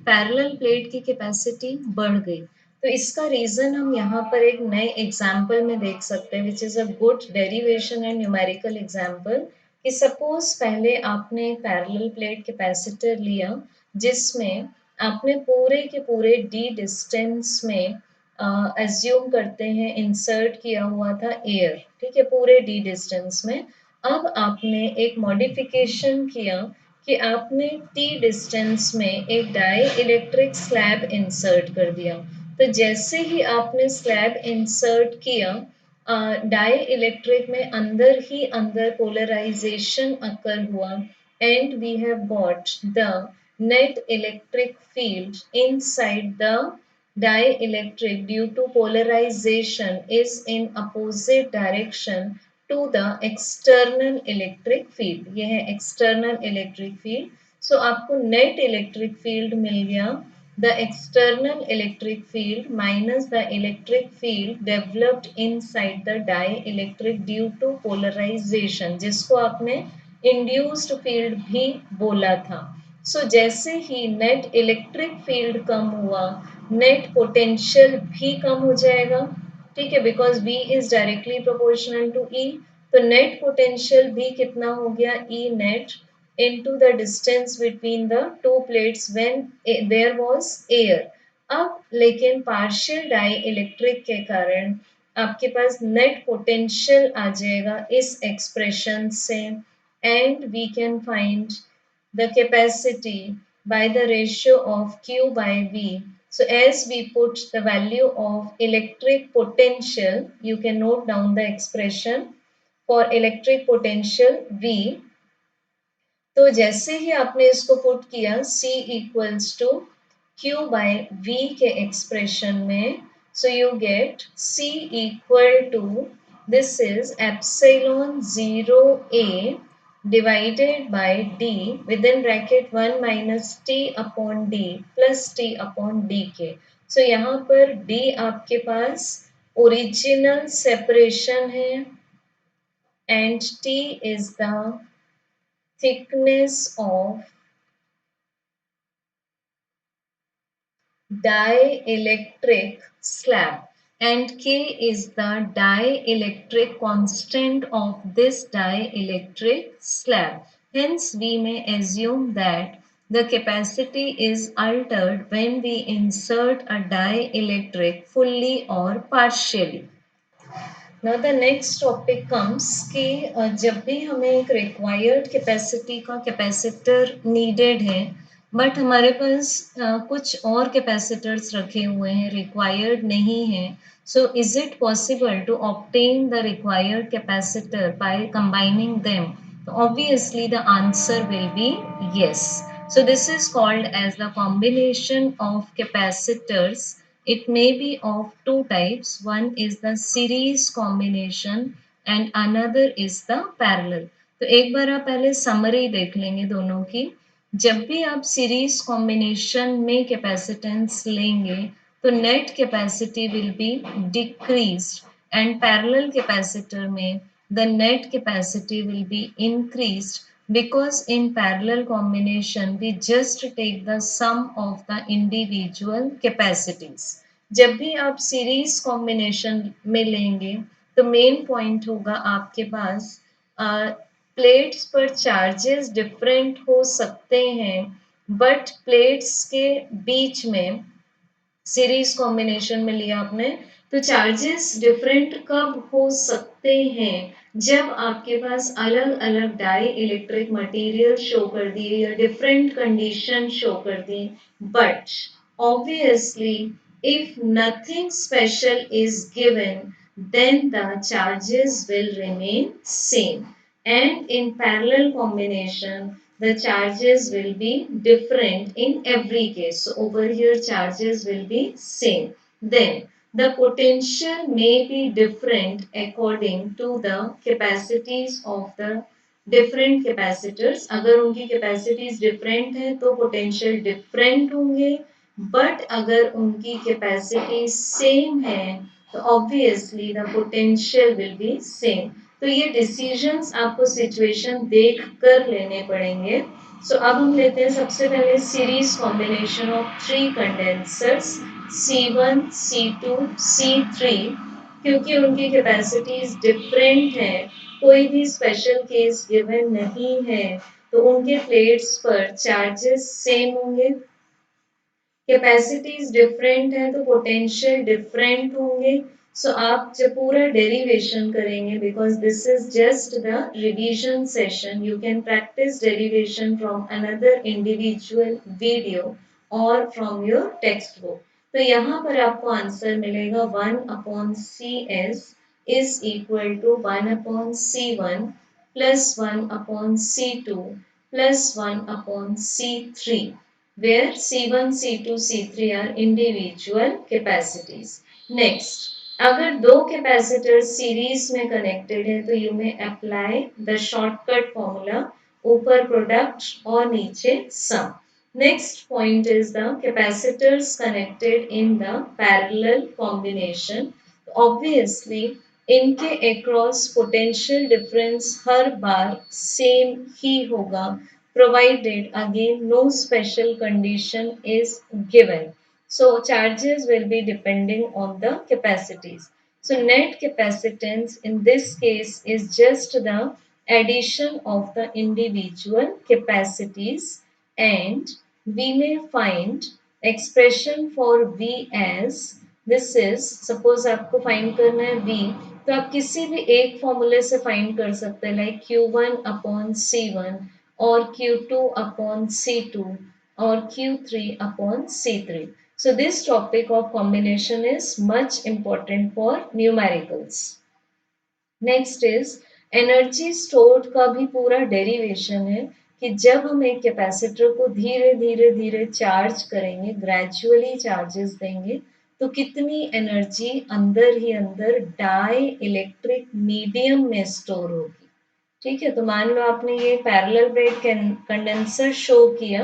parallel plate की capacity बढ़ गई? तो इसका रीजन हम यहाँ पर एक नए एग्जाम्पल में देख सकते हैं which is a good derivation and numerical example. कि सपोज पहले आपने एक पैरेलल प्लेट कैपेसिटर लिया जिसमें आपने पूरे के पूरे डी डिस्टेंस में एज्यूम करते हैं इंसर्ट किया हुआ था एयर. ठीक है, पूरे डी डिस्टेंस में. अब आपने एक मॉडिफिकेशन किया कि आपने टी डिस्टेंस में एक डाई इलेक्ट्रिक स्लैब इंसर्ट कर दिया. तो जैसे ही आपने स्लैब इंसर्ट किया डाई इलेक्ट्रिक में अंदर ही अंदर पोलराइजेशन अकर हुआ and we have got the net electric field inside the dielectric due to polarization is in opposite direction to the external electric field. यह है external electric field. So आपको net electric field मिल गया. The external electric field minus the electric field developed inside the dielectric due to polarization, जिसको आपने induced field भी बोला था. जैसे ही नेट इलेक्ट्रिक फील्ड कम हुआ, नेट पोटेंशियल भी कम हो जाएगा. ठीक है, because B is directly proportional to E. तो नेट पोटेंशियल भी कितना हो गया, E net into the distance between the two plates when there was air. अब लेकिन पार्शियल डाई इलेक्ट्रिक के कारण आपके पास नेट पोटेंशियल आ जाएगा इस एक्सप्रेशन से, and we can find the capacity by the ratio of Q by V. So as we put the value of electric potential, you can note down the expression for electric potential V. तो जैसे ही आपने इसको put किया C equals to Q by V के expression में, so you get C equal to, this is epsilon 0 A divided by D within bracket 1 minus T upon D plus T upon dk. So यहाँ पर D आपके पास original separation है and T is the thickness of dielectric slab and K is the dielectric constant of this dielectric slab. Hence, we may assume that the capacity is altered when we insert a dielectric fully or partially. Now the next topic comes कि जब भी हमें एक required capacity का capacitor needed है, but हमारे पास कुछ और कैपेसिटर्स रखे हुए हैं, रिक्वायर्ड नहीं है. So is it possible to obtain the required capacitor by combining them? Obviously the answer will be yes. So this is called as the combination of capacitors. It may be of two types. One is the series combination and another is the parallel. तो एक बार आप पहले summary देख लेंगे दोनों की. जब भी आप सीरीज कॉम्बिनेशन में कैपेसिटेंस लेंगे तो net capacity will B decreased and parallel capacitor में the net capacity will be increased because in parallel combination we just take the sum of the individual capacities. जब भी आप सीरीज कॉम्बिनेशन में लेंगे तो मेन पॉइंट होगा आपके पास plates पर चार्जेस डिफरेंट हो सकते हैं, बट प्लेट्स के बीच में सीरीज कॉम्बिनेशन में लिया आपने तो चार्जेस डिफरेंट कब हो सकते हैं, जब आपके पास अलग अलग डाई इलेक्ट्रिक मटेरियल शो कर दिए या डिफरेंट कंडीशन शो कर दी. But obviously if nothing special is given, then the charges will remain same, and in parallel combination the charges will be different in every case. So over here charges will be same. Then the potential may be different according to the capacities of the different capacitors. अगर उनकी capacities different है तो potential different होंगे, but अगर उनकी capacity same है तो obviously the potential will be same. तो ये डिसीजंस आपको सिचुएशन देख कर लेने पड़ेंगे. अब हम लेते हैं सबसे पहले series combination of three condensers C1, C2, C3. क्योंकि उनकी कैपेसिटीज डिफरेंट है, कोई भी स्पेशल केस गिवन नहीं है, तो उनके प्लेट्स पर चार्जेस सेम होंगे. कैपेसिटीज डिफरेंट है तो पोटेंशियल डिफरेंट होंगे. आप जब पूरा डेरिवेशन करेंगे, because this is just the revision session, you can practice derivation from another individual video और फ्रॉम योर टेक्स्ट बुक. तो यहाँ पर आपको आंसर मिलेगा 1/CS is equal to 1 upon C1 plus 1 upon C2 plus 1 upon C3, where C1, C2, C3 are individual capacities. Next, अगर दो capacitor series में connected है तो यू में अप्लाई द शॉर्टकट फॉर्मूला, ऊपर प्रोडक्ट और नीचे सम. Next point is the capacitors connected in the parallel combination. Obviously, इनके across potential difference हर बार same ही होगा, provided again no special condition is given. So charges will be depending on the capacities. So net capacitance in this case is just the addition of the individual capacities, and we may find expression for V as this is, suppose आपको find करना है V, तो आप किसी भी एक फॉर्मूले से find कर सकते हैं, like Q1 upon C1 or Q2 upon C2 or Q3 upon C3. So this topic of combination is much important for numericals. Next is energy stored का भी पूरा डेरिवेशन है कि जब हम एक कैपेसिटर को धीरे धीरे धीरे चार्ज करेंगे, ग्रेजुअली चार्जेस देंगे, तो कितनी एनर्जी अंदर ही अंदर डाई इलेक्ट्रिक मीडियम में स्टोर होगी. ठीक है, तो मान लो आपने ये पैरेलल प्लेट कंडेंसर शो किया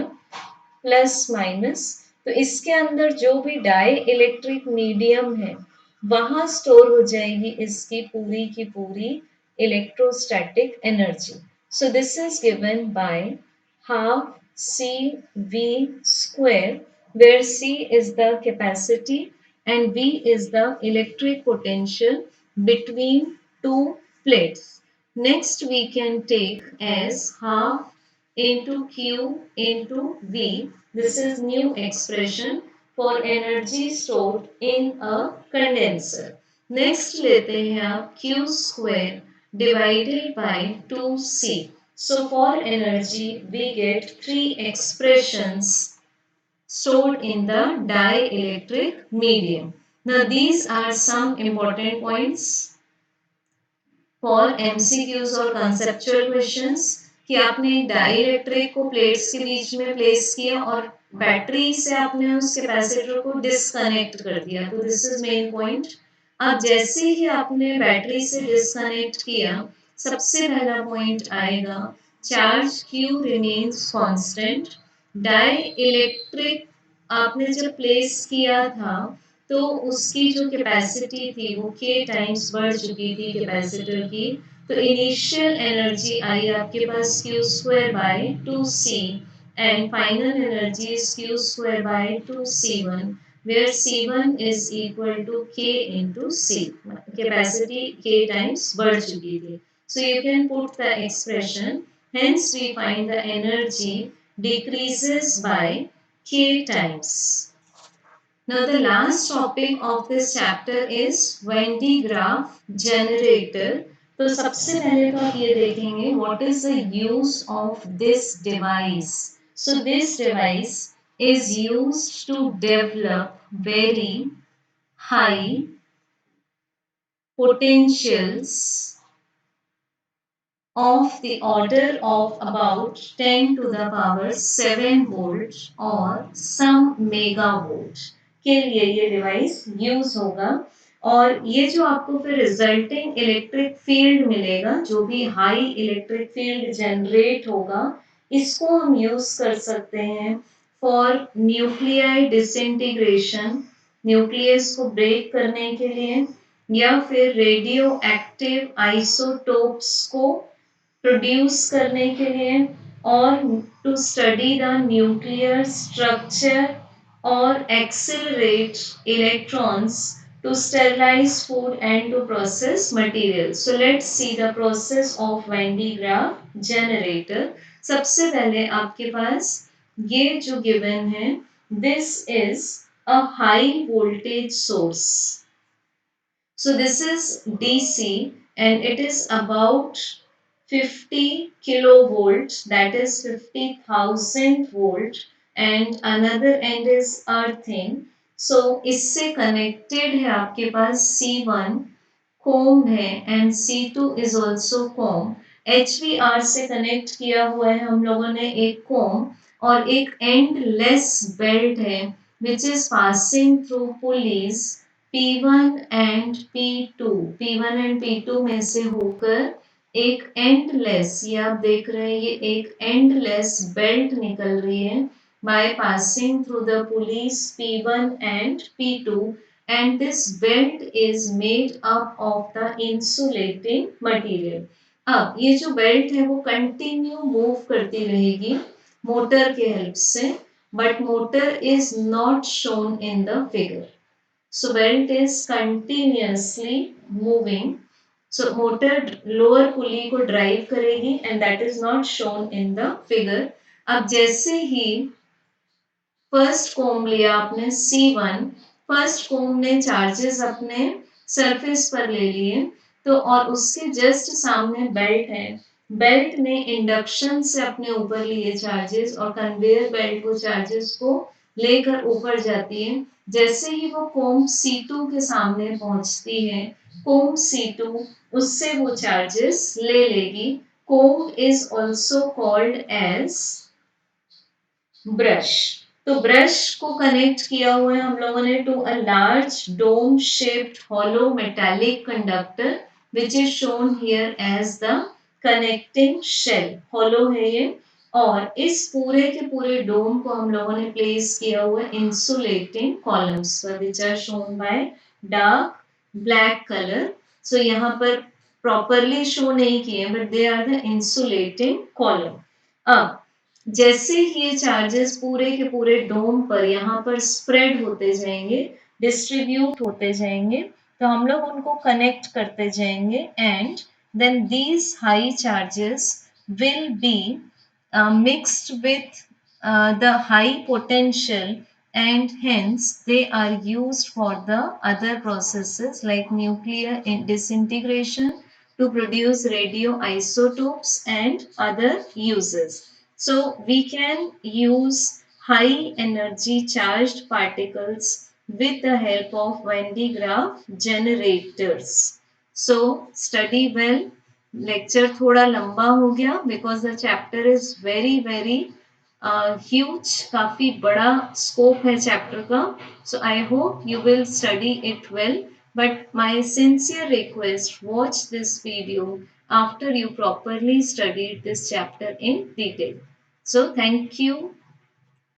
प्लस माइनस, तो इसके अंदर जो भी डाई इलेक्ट्रिक मीडियम है वहां स्टोर हो जाएगी इसकी पूरी की पूरी electrostatic energy. So this is given by half C V square, where C is the capacity and V is the electric potential between two plates. Next we can take as half into Q into V. This is new expression for energy stored in a condenser. Next लेते हैं आप Q square divided by 2C. So for energy we get three expressions stored in the dielectric medium. Now these are some important points for MCQs और conceptual questions कि आपने dielectric को plates के बीच में place किया और बैटरी से आपने उस कैपेसिटर को डिस्कनेक्ट कर दिया, तो दिस इज मेन पॉइंट. अब जैसे ही आपने बैटरी से डिस्कनेक्ट किया, सबसे पहला पॉइंट आएगा charge Q remains constant. Dielectric आपने जब प्लेस किया था तो उसकी जो कैपेसिटी थी वो k टाइम्स बढ़ चुकी थी कैपेसिटर की, तो इनिशियल एनर्जी आई आपके पास q square by 2c and final energy is q square by 2c1, where c1 is equal to k into c. Capacity k times बढ़ चुकी थी. So you can put the expression, hence we find the energy decreases by k times. Now the last topic of this chapter is Venn diagram generator. तो सबसे पहले तो आप ये देखेंगे what is the use of this device. So this device is used to develop very high potentials of the order of about 10 to the power 7 volt और some megavolt के लिए ये डिवाइस यूज होगा. और ये जो आपको फिर रिजल्टिंग इलेक्ट्रिक फील्ड मिलेगा, जो भी हाई इलेक्ट्रिक फील्ड जनरेट होगा, इसको हम यूज कर सकते हैं फॉर न्यूक्लियाई डिसइंटीग्रेशन, न्यूक्लियस को ब्रेक करने के लिए, या फिर रेडियो एक्टिव आइसोटोप्स को प्रोड्यूस करने के लिए, और to study the nuclear structure और accelerate electrons to sterilize food and to process materials. So let's see the process of Venn diagram generator. सबसे पहले आपके पास ये जो given है, this is a high voltage source. So this is DC and it is about 50 kilovolt, that is 50,000 volt, and another end is earthing. So इससे connected है आपके पास C1 comb है and C2 is also comb. HVR से connect किया हुआ है हम लोगों ने एक comb और एक endless belt है which is passing through pulleys P1 and P2. P1 and P2 में से होकर एक endless, ये आप देख रहे हैं, ये एक endless belt निकल रही है by passing through the pulleys P1 and P2, and this belt is made up of the insulating material. अब ये जो बेल्ट है वो कंटिन्यू मूव करती रहेगी मोटर के हेल्प से, but motor is not shown in the figure. So belt is continuously moving. So motor lower pulley को ड्राइव करेगी and that is not shown in the figure. अब जैसे ही फर्स्ट कोम लिया आपने C1, फर्स्ट कोम ने charges अपने surface पर ले लिए, तो और उसके जस्ट सामने बेल्ट है, बेल्ट ने इंडक्शन से अपने ऊपर लिए चार्जेस और कन्वेयर बेल्ट वो चार्जेस को लेकर ऊपर जाती है. जैसे ही वो कोम C2 के सामने पहुंचती है, कोम C2 उससे वो चार्जेस ले लेगी. Comb is also called as brush. तो ब्रश को कनेक्ट किया हुआ है हम लोगों ने to a large dome shaped hollow metallic conductor which is shown here as the connecting shell. Hollow है ये और इस पूरे के पूरे डोम को हम लोगों ने प्लेस किया हुआ है इंसुलेटिंग कॉलम्स पर which are shown by dark black colour. So यहाँ पर प्रॉपरली शो नहीं किए but they are the insulating column. अब जैसे ही ये चार्जेस पूरे के पूरे डोम पर यहाँ पर स्प्रेड होते जाएंगे, डिस्ट्रीब्यूट होते जाएंगे, तो हम लोग उनको कनेक्ट करते जाएंगे and then these high charges will be mixed with the high potential, and hence they are used for the other processes like nuclear disintegration to produce radioisotopes and other uses. So we can use high energy charged particles with the help of Van de Graaff generators. So study well. Lecture थोड़ा लंबा हो गया because the chapter is very very huge, काफी बड़ा scope है chapter का. So I hope you will study it well, but my sincere request, watch this video after you properly studied this chapter in detail. So thank you.